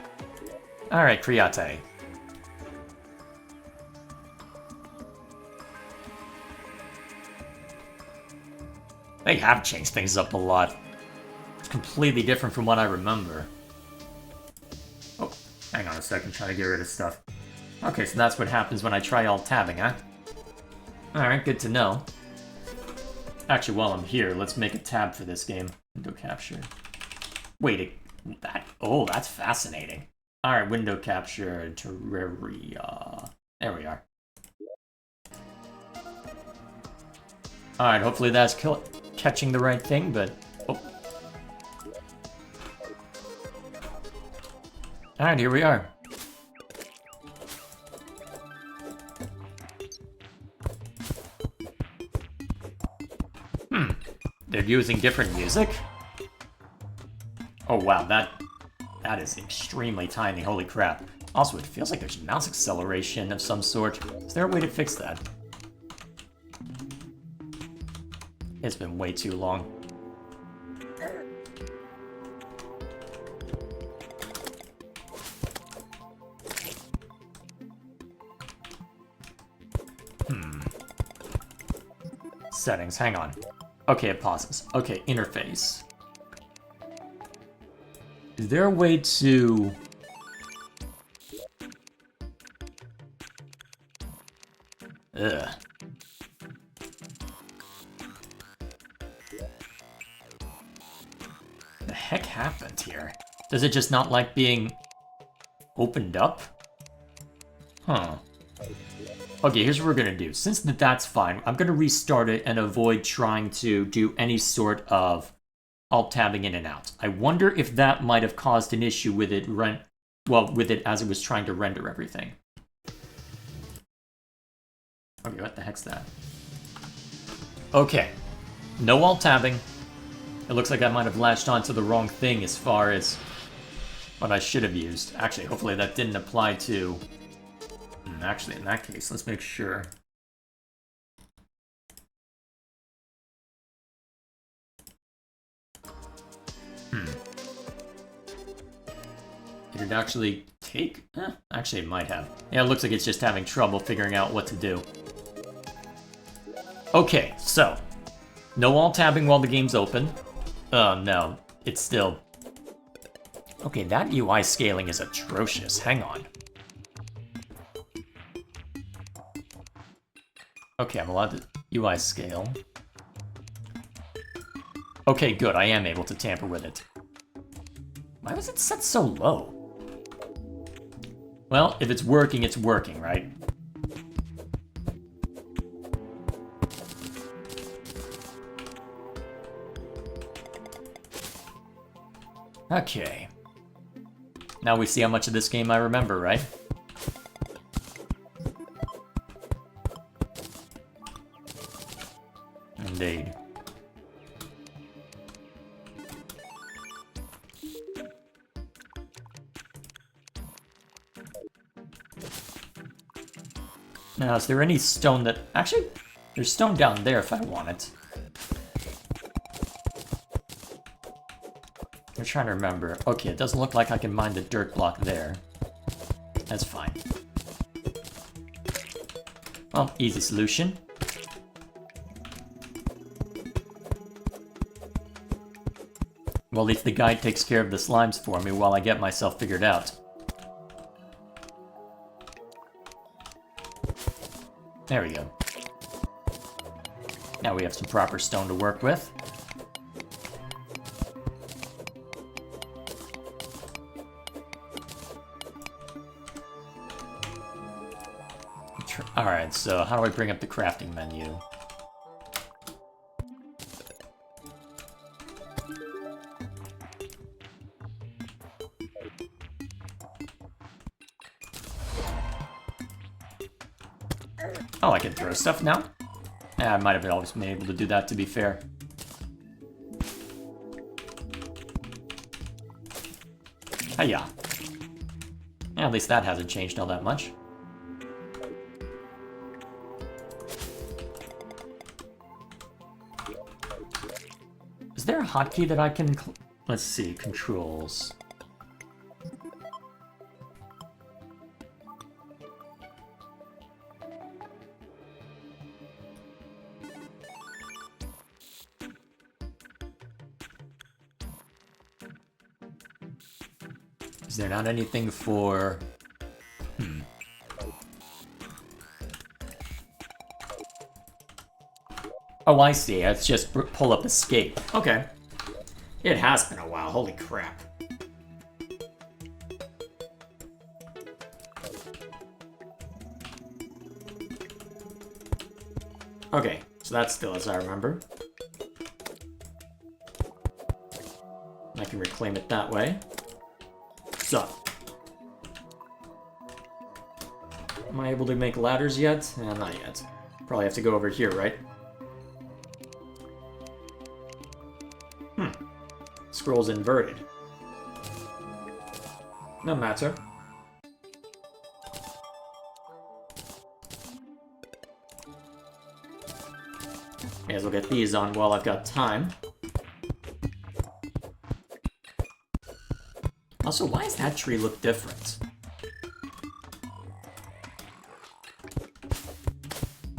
Alright, Create. They have changed things up a lot. It's completely different from what I remember. Oh, hang on a second, trying to get rid of stuff. Okay, so that's what happens when I try alt-tabbing, huh? Alright, good to know. Actually, while I'm here, let's make a tab for this game. Window capture. Wait, oh, that's fascinating. Alright, window capture, Terraria. There we are. Alright, hopefully that's catching the right thing, but... Oh. Alright, here we are. They're using different music? Oh wow, that is extremely tiny, holy crap. Also, it feels like there's mouse acceleration of some sort. Is there a way to fix that? It's been way too long. Settings, hang on. Okay, it pauses. Okay, interface. Is there a way to... Ugh. The heck happened here? Does it just not like being opened up? Huh. Okay, here's what we're gonna do. Since that's fine, I'm gonna restart it and avoid trying to do any sort of alt-tabbing in and out. I wonder if that might have caused an issue with it with it as it was trying to render everything. Okay, what the heck's that? Okay. No alt-tabbing. It looks like I might have latched onto the wrong thing as far as what I should have used. Actually, hopefully that didn't apply to... Actually, in that case, let's make sure. Did it actually take? Actually, it might have. Yeah, it looks like it's just having trouble figuring out what to do. Okay, so. No alt-tabbing while the game's open. Oh, no. It's still... Okay, that UI scaling is atrocious. Hang on. Okay, I'm allowed to UI scale. Okay, good. I am able to tamper with it. Why was it set so low? Well, if it's working, right? Okay. Now we see how much of this game I remember, right? Indeed. Now, is there any stone that... Actually, there's stone down there if I want it. I'm trying to remember. Okay, it doesn't look like I can mine the dirt block there. That's fine. Well, easy solution. Well, at least the guide takes care of the slimes for me while I get myself figured out. There we go. Now we have some proper stone to work with. Alright, so how do I bring up the crafting menu? Oh, I can throw stuff now? Yeah, I might have always been able to do that, to be fair. Hiya. Yeah, at least that hasn't changed all that much. Is there a hotkey that I can... Let's see, controls. Is there not anything for... Oh, I see. It's just pull up escape. Okay. It has been a while. Holy crap. Okay, so that's still as I remember. I can reclaim it that way. So. Am I able to make ladders yet? Not yet. Probably have to go over here, right? Scroll's inverted. No matter. May as well get these on while I've got time. Also, why does that tree look different?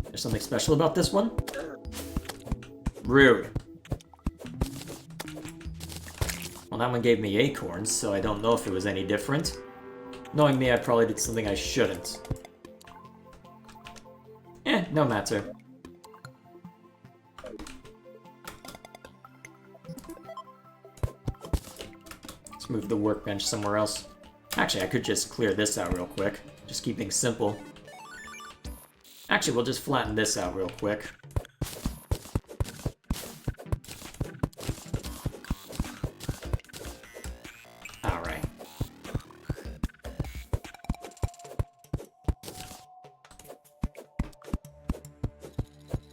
There's something special about this one? Rude. Well, that one gave me acorns, so I don't know if it was any different. Knowing me, I probably did something I shouldn't. No matter. Let's move the workbench somewhere else. Actually, I could just clear this out real quick. Just keep things simple. Actually, we'll just flatten this out real quick. Alright.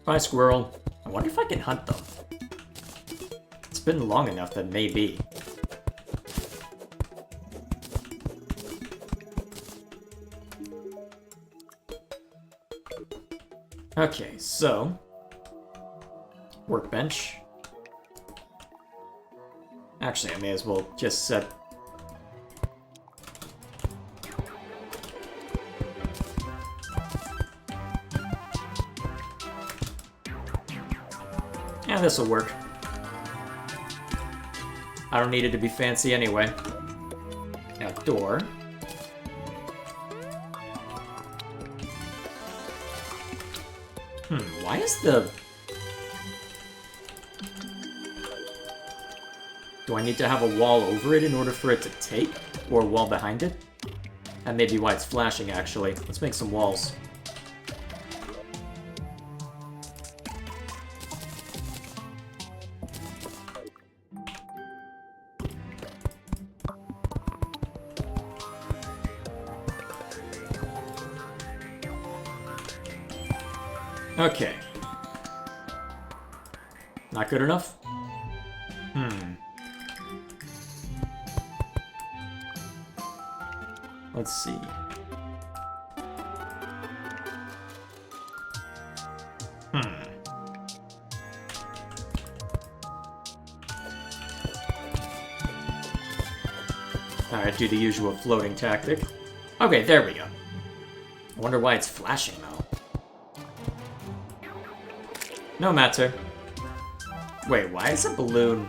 Bye, squirrel. I wonder if I can hunt them. It's been long enough that maybe. Okay, so... workbench. Actually, I may as well just set... Yeah, this'll work. I don't need it to be fancy anyway. Now, door. Why is the... Do I need to have a wall over it in order for it to take? Or a wall behind it? That may be why it's flashing, actually. Let's make some walls. Okay. Not good enough? Let's see. Alright, do the usual floating tactic. Okay, there we go. I wonder why it's flashing, though. No matter. Wait, why is a balloon...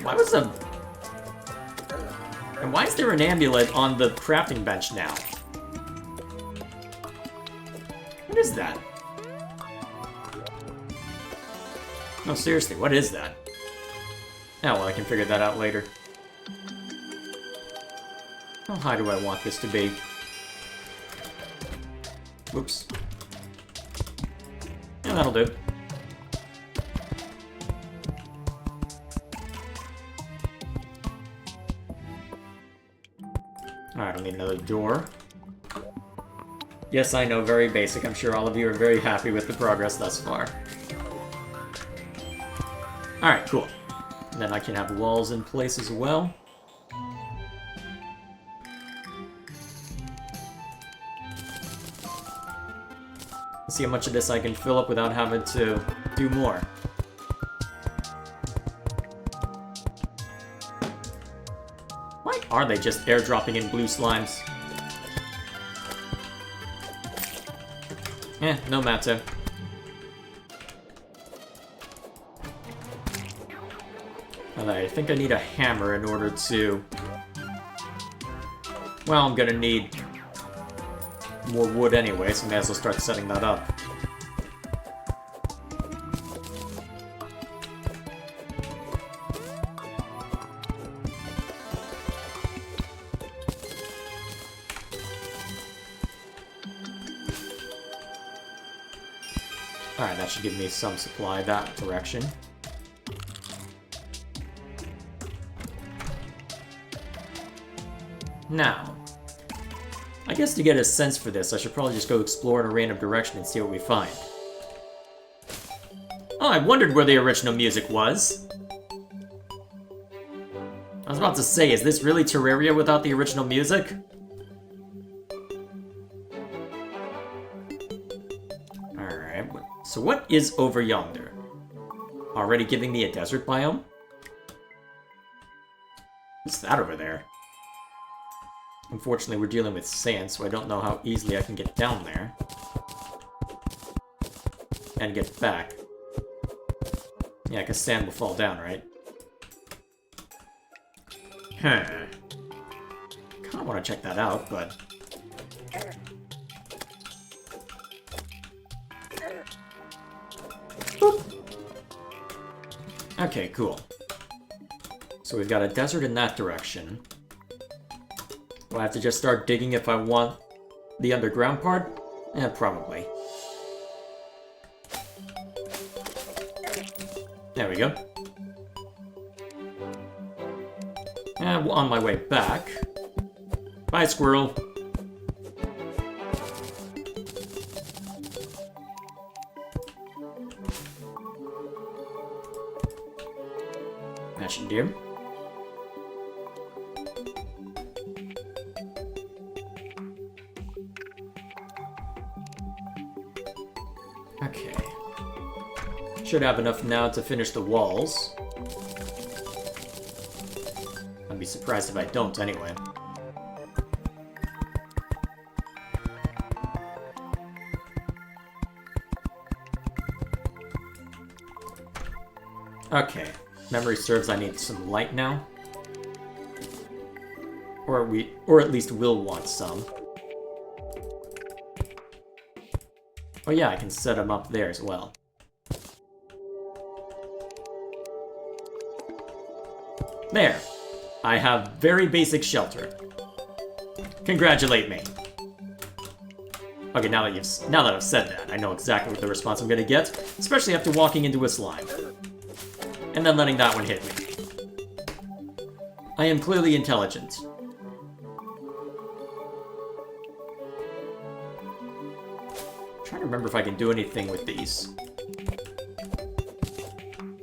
Why was a... And why is there an amulet on the crafting bench now? What is that? No, seriously, what is that? Oh, well, I can figure that out later. How high do I want this to be? Whoops. Yeah, that'll do. Alright, I'll need another door. Yes, I know, very basic. I'm sure all of you are very happy with the progress thus far. Alright, cool. And then I can have walls in place as well. Let's see how much of this I can fill up without having to do more. Why are they just airdropping in blue slimes? No matter. I think I need a hammer in order to... Well, I'm gonna need more wood anyway, so I may as well start setting that up. Alright, that should give me some supply that direction. Now, I guess to get a sense for this, I should probably just go explore in a random direction and see what we find. Oh, I wondered where the original music was. I was about to say, is this really Terraria without the original music? Alright, so what is over yonder? Already giving me a desert biome? What's that over there? Unfortunately, we're dealing with sand, so I don't know how easily I can get down there. And get back. Yeah, because sand will fall down, right? Huh. Kinda want to check that out, but... Boop. Okay, cool. So we've got a desert in that direction. Do I have to just start digging if I want the underground part? Yeah, probably. There we go. And on my way back. Bye, squirrel. That should do. Okay. Should have enough now to finish the walls. I'd be surprised if I don't anyway. Okay. Memory serves I need some light now. Or at least will want some. Oh yeah, I can set them up there as well. There. I have very basic shelter. Congratulate me. Okay, now that I've said that, I know exactly what the response I'm gonna get, especially after walking into a slime. And then letting that one hit me. I am clearly intelligent. I'm trying to remember if I can do anything with these.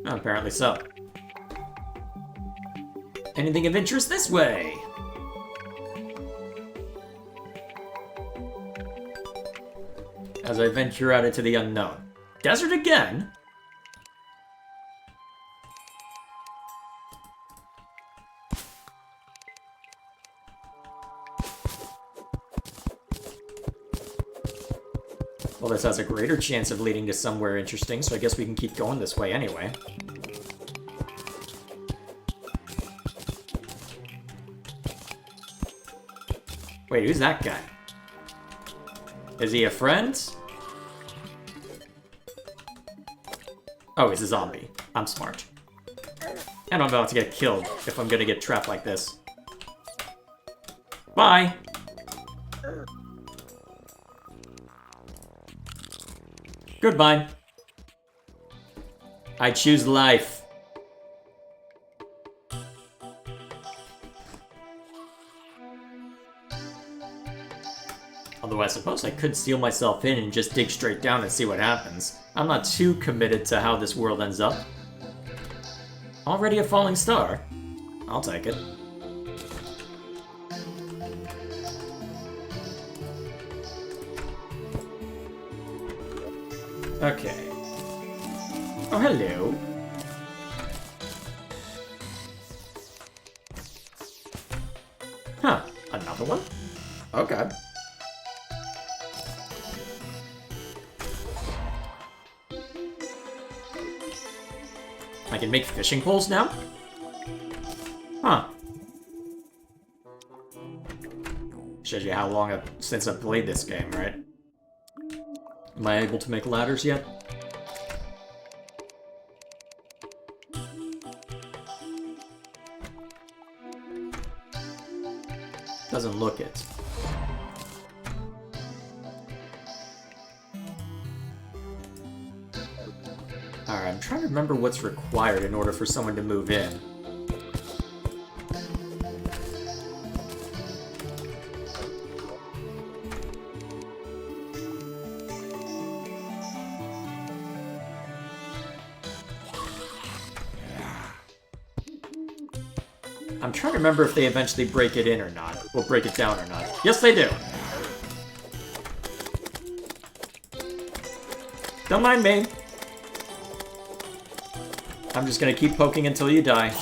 Oh, apparently so. Anything of interest this way? As I venture out into the unknown. Desert again? Well, this has a greater chance of leading to somewhere interesting, so I guess we can keep going this way anyway. Wait, who's that guy? Is he a friend? Oh, he's a zombie. I'm smart. And I'm about to get killed if I'm gonna get trapped like this. Bye! Goodbye. I choose life. Although I suppose I could seal myself in and just dig straight down and see what happens. I'm not too committed to how this world ends up. Already a falling star? I'll take it. Okay. Oh, hello. Huh, another one? Okay. I can make fishing poles now? Huh. Shows you how long since I've played this game, right? Am I able to make ladders yet? Doesn't look it. Alright, I'm trying to remember what's required in order for someone to move in. I'm trying to remember if they eventually break it in or not. Or break it down or not. Yes, they do! Don't mind me. I'm just gonna keep poking until you die.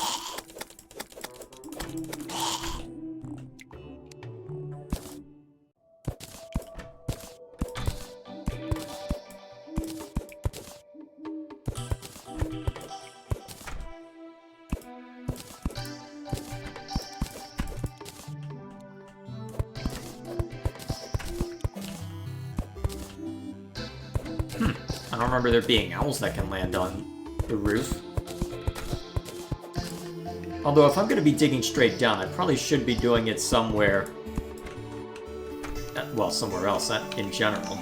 I don't remember there being owls that can land on the roof. Although if I'm going to be digging straight down, I probably should be doing it somewhere... well, somewhere else in general.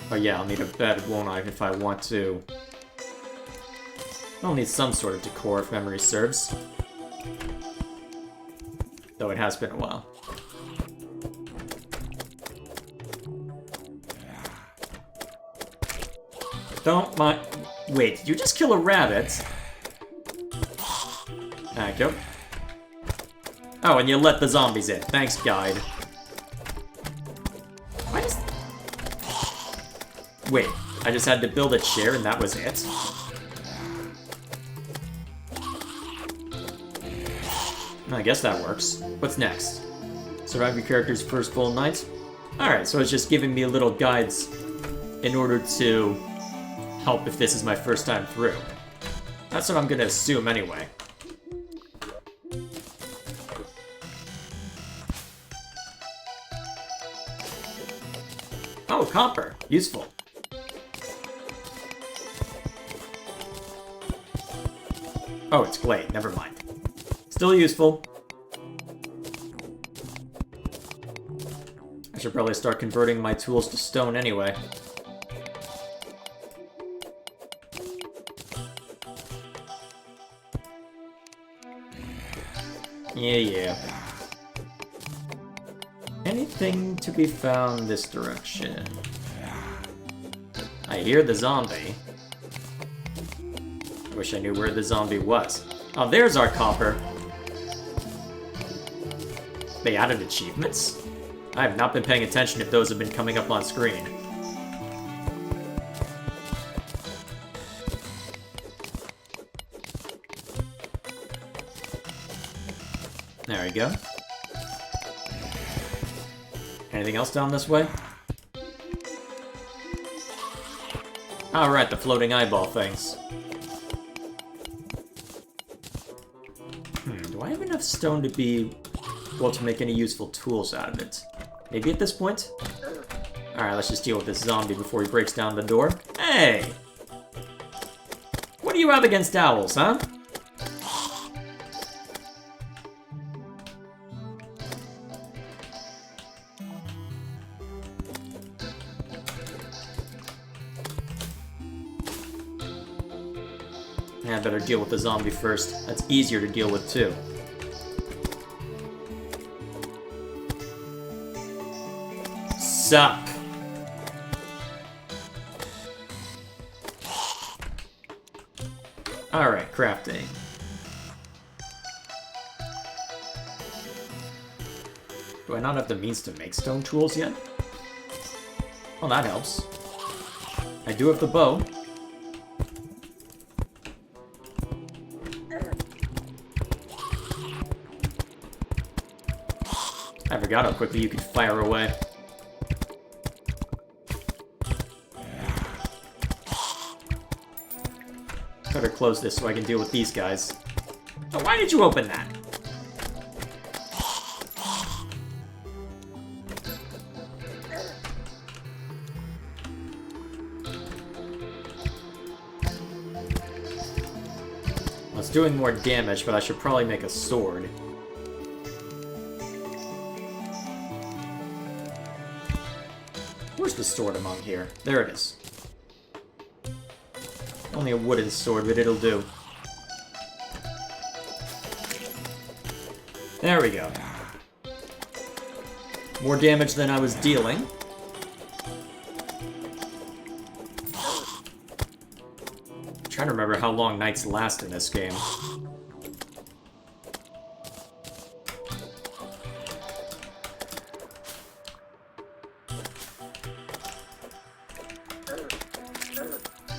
But yeah, I'll need a bed, won't I, if I want to... I'll need some sort of decor if memory serves. Though it has been a while. Don't mind... Wait, did you just kill a rabbit? Thank you. Oh, and you let the zombies in. Thanks, guide. Why does... Wait, I just had to build a chair and that was it? I guess that works. What's next? Survive your character's first full night? Alright, so it's just giving me little guides in order to help if this is my first time through. That's what I'm gonna assume anyway. Oh, copper. Useful. Oh, it's glade. Never mind. Still useful. I should probably start converting my tools to stone anyway. Yeah. Anything to be found this direction? I hear the zombie. I wish I knew where the zombie was. Oh, there's our copper. They added achievements? I have not been paying attention if those have been coming up on screen. you go. Anything else down this way? Alright, the floating eyeball things. Do I have enough stone to be able to make any useful tools out of it? Maybe at this point? Alright, let's just deal with this zombie before he breaks down the door. Hey! What do you have against owls, huh? Yeah, I better deal with the zombie first. That's easier to deal with, too. Sup? Alright, crafting. Do I not have the means to make stone tools yet? Well, that helps. I do have the bow. I forgot how quickly you could fire away. Better close this so I can deal with these guys. Oh, why did you open that? Well, it's doing more damage, but I should probably make a sword. Where's the sword among here? There it is. Only a wooden sword, but it'll do. There we go. More damage than I was dealing. I'm trying to remember how long nights last in this game.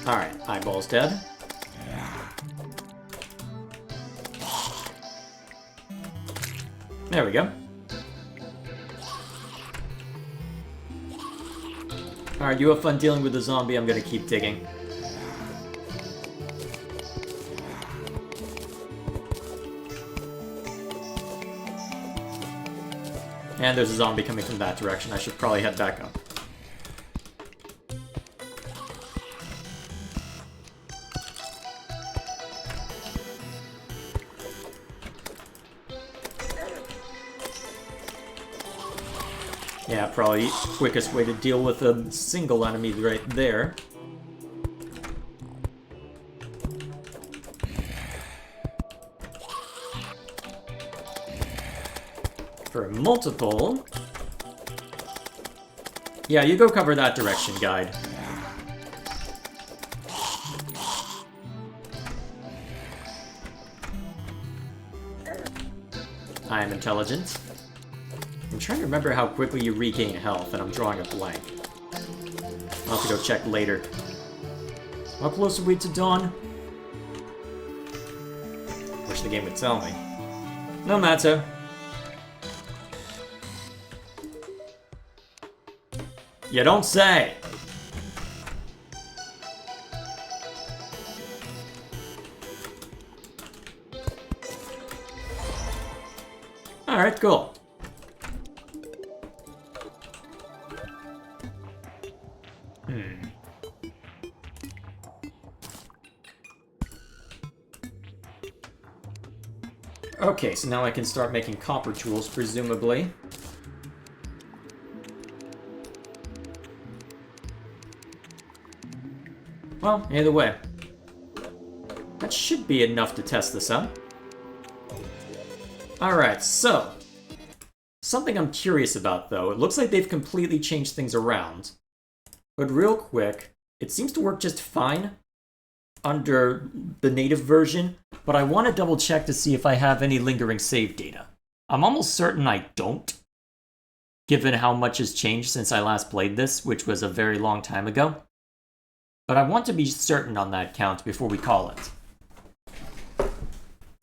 Alright, eyeball's dead. There we go. Alright, you have fun dealing with the zombie. I'm gonna keep digging. And there's a zombie coming from that direction. I should probably head back up. Yeah, probably quickest way to deal with a single enemy right there. For multiple... Yeah, you go cover that direction, guide. I am intelligent. I'm trying to remember how quickly you regain health, and I'm drawing a blank. I'll have to go check later. How close are we to dawn? Wish the game would tell me. No matter. You don't say! Alright, cool. Okay, so now I can start making copper tools, presumably. Well, either way. That should be enough to test this out. Alright, so... something I'm curious about, though. It looks like they've completely changed things around. But real quick, it seems to work just fine under the native version, but I want to double check to see if I have any lingering save data. I'm almost certain I don't, given how much has changed since I last played this, which was a very long time ago. But I want to be certain on that count before we call it.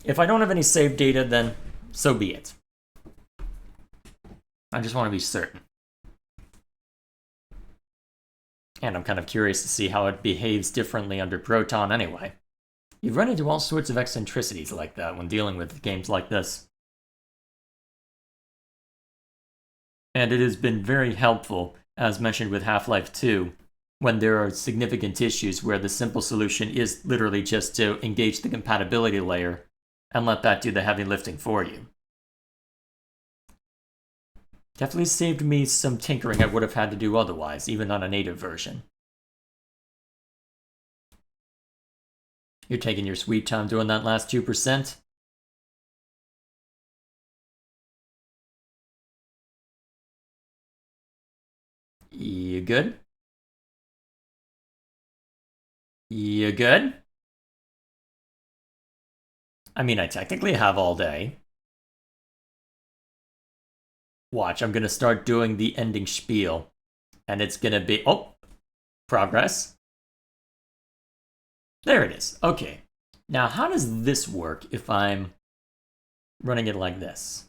If I don't have any save data, then so be it. I just want to be certain. And I'm kind of curious to see how it behaves differently under Proton anyway. You run into all sorts of eccentricities like that when dealing with games like this. And it has been very helpful, as mentioned with Half-Life 2, when there are significant issues where the simple solution is literally just to engage the compatibility layer and let that do the heavy lifting for you. Definitely saved me some tinkering I would have had to do otherwise, even on a native version. You're taking your sweet time doing that last 2%? You good? You good? I mean, I technically have all day. Watch, I'm gonna start doing the ending spiel. And it's gonna be... Oh! Progress. There it is. Okay. Now, how does this work if I'm running it like this?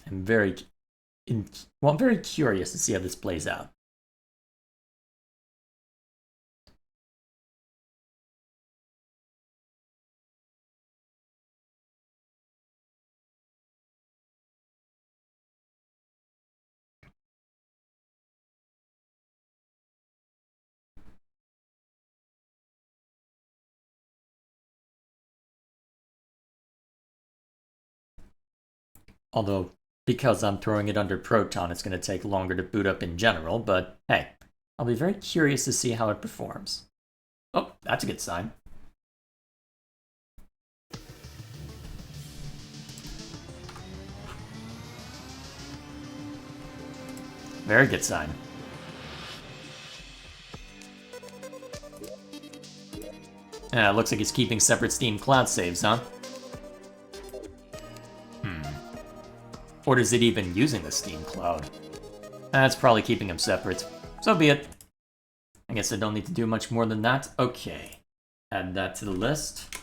I'm very curious to see how this plays out. Although, because I'm throwing it under Proton, it's going to take longer to boot up in general, but hey, I'll be very curious to see how it performs. Oh, that's a good sign. Very good sign. It looks like it's keeping separate Steam cloud saves, huh? Or is it even using the Steam cloud? That's probably keeping them separate. So be it. I guess I don't need to do much more than that. Okay. Add that to the list.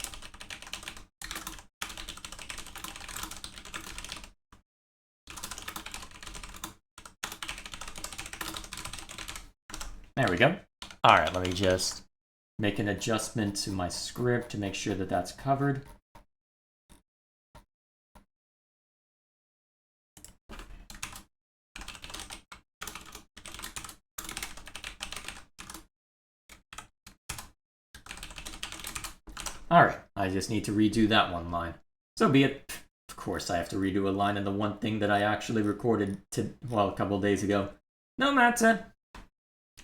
There we go. Alright, let me just make an adjustment to my script to make sure that that's covered. Alright, I just need to redo that one line. So be it. Of course I have to redo a line in the one thing that I actually recorded a couple days ago. No matter.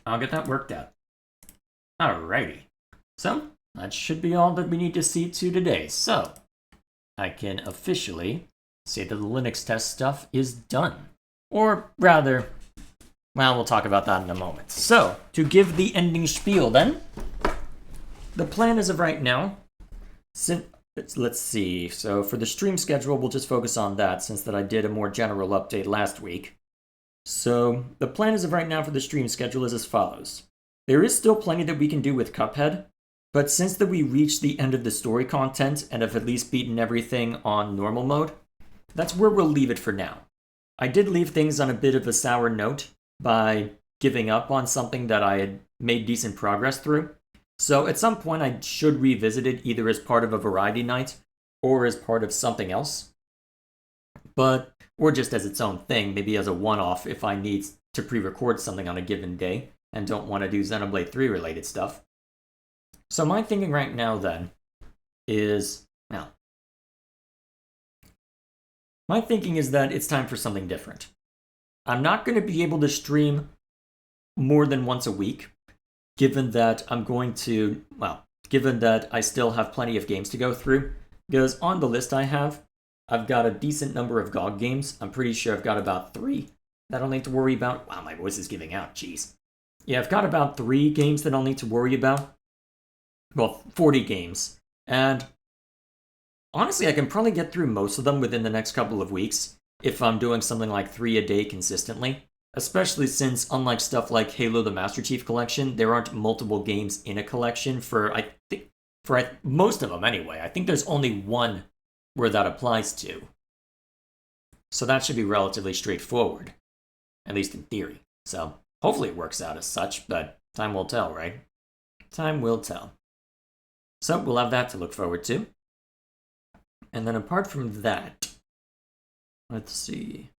I'll get that worked out. Alrighty. So, that should be all that we need to see to today. So, I can officially say that the Linux test stuff is done. Or rather, well, we'll talk about that in a moment. So, to give the ending spiel then, the plan as of right now, let's see, so for the stream schedule, we'll just focus on that since that I did a more general update last week. So, the plan as of right now for the stream schedule is as follows. There is still plenty that we can do with Cuphead, but since that we reached the end of the story content and have at least beaten everything on normal mode, that's where we'll leave it for now. I did leave things on a bit of a sour note by giving up on something that I had made decent progress through. So at some point I should revisit it either as part of a variety night or as part of something else. Or just as its own thing, maybe as a one-off if I need to pre-record something on a given day and don't want to do Xenoblade 3 related stuff. So my thinking right now then is, my thinking is that it's time for something different. I'm not going to be able to stream more than once a week, given that given that I still have plenty of games to go through, because on the list I've got a decent number of GOG games. I'm pretty sure I've got about 3 that I'll need to worry about. Wow, my voice is giving out, jeez. Yeah, I've got about 3 games that I'll need to worry about. Well, 40 games. And honestly, I can probably get through most of them within the next couple of weeks if I'm doing something like 3 a day consistently. Especially since, unlike stuff like Halo the Master Chief Collection, there aren't multiple games in a collection for most of them anyway. I think there's only one where that applies to. So that should be relatively straightforward, at least in theory. So hopefully it works out as such, but time will tell, right? Time will tell. So we'll have that to look forward to. And then apart from that, let's see.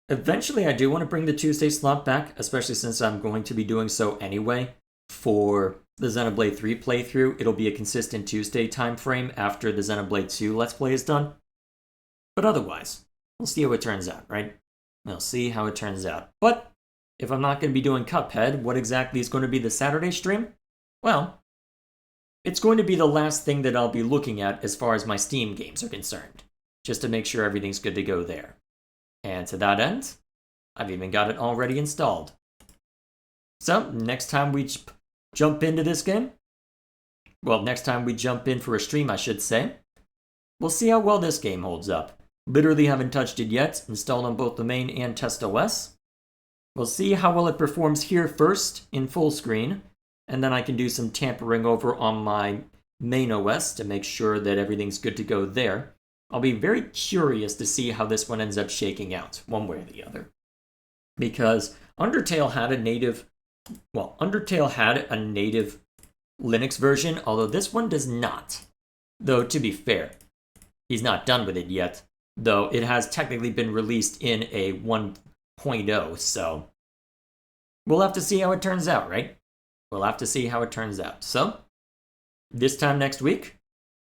Eventually I do want to bring the Tuesday slot back, especially since I'm going to be doing so anyway. For the Xenoblade 3 playthrough, it'll be a consistent Tuesday time frame after the Xenoblade 2 Let's Play is done. But otherwise, we'll see how it turns out, right? We'll see how it turns out. But if I'm not going to be doing Cuphead, what exactly is going to be the Saturday stream? Well, it's going to be the last thing that I'll be looking at as far as my Steam games are concerned, just to make sure everything's good to go there. And to that end, I've even got it already installed. So, next time we jump into this game, well, next time we jump in for a stream, I should say, we'll see how well this game holds up. Literally haven't touched it yet, installed on both the main and test OS. We'll see how well it performs here first, in full screen, and then I can do some tampering over on my main OS to make sure that everything's good to go there. I'll be very curious to see how this one ends up shaking out, one way or the other. Because Undertale had a native Linux version, although this one does not. Though, to be fair, he's not done with it yet, though it has technically been released in a 1.0, so we'll have to see how it turns out, right? We'll have to see how it turns out. So, this time next week,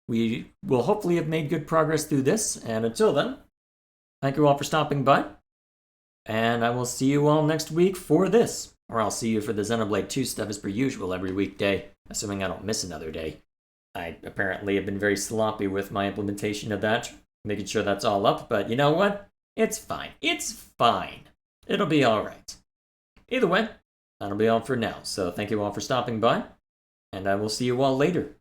we will hopefully have made good progress through this, and until then, thank you all for stopping by, and I will see you all next week for this, or I'll see you for the Xenoblade 2 stuff as per usual every weekday, assuming I don't miss another day. I apparently have been very sloppy with my implementation of that, making sure that's all up, but you know what? It's fine. It's fine. It'll be alright. Either way, that'll be all for now, so thank you all for stopping by, and I will see you all later.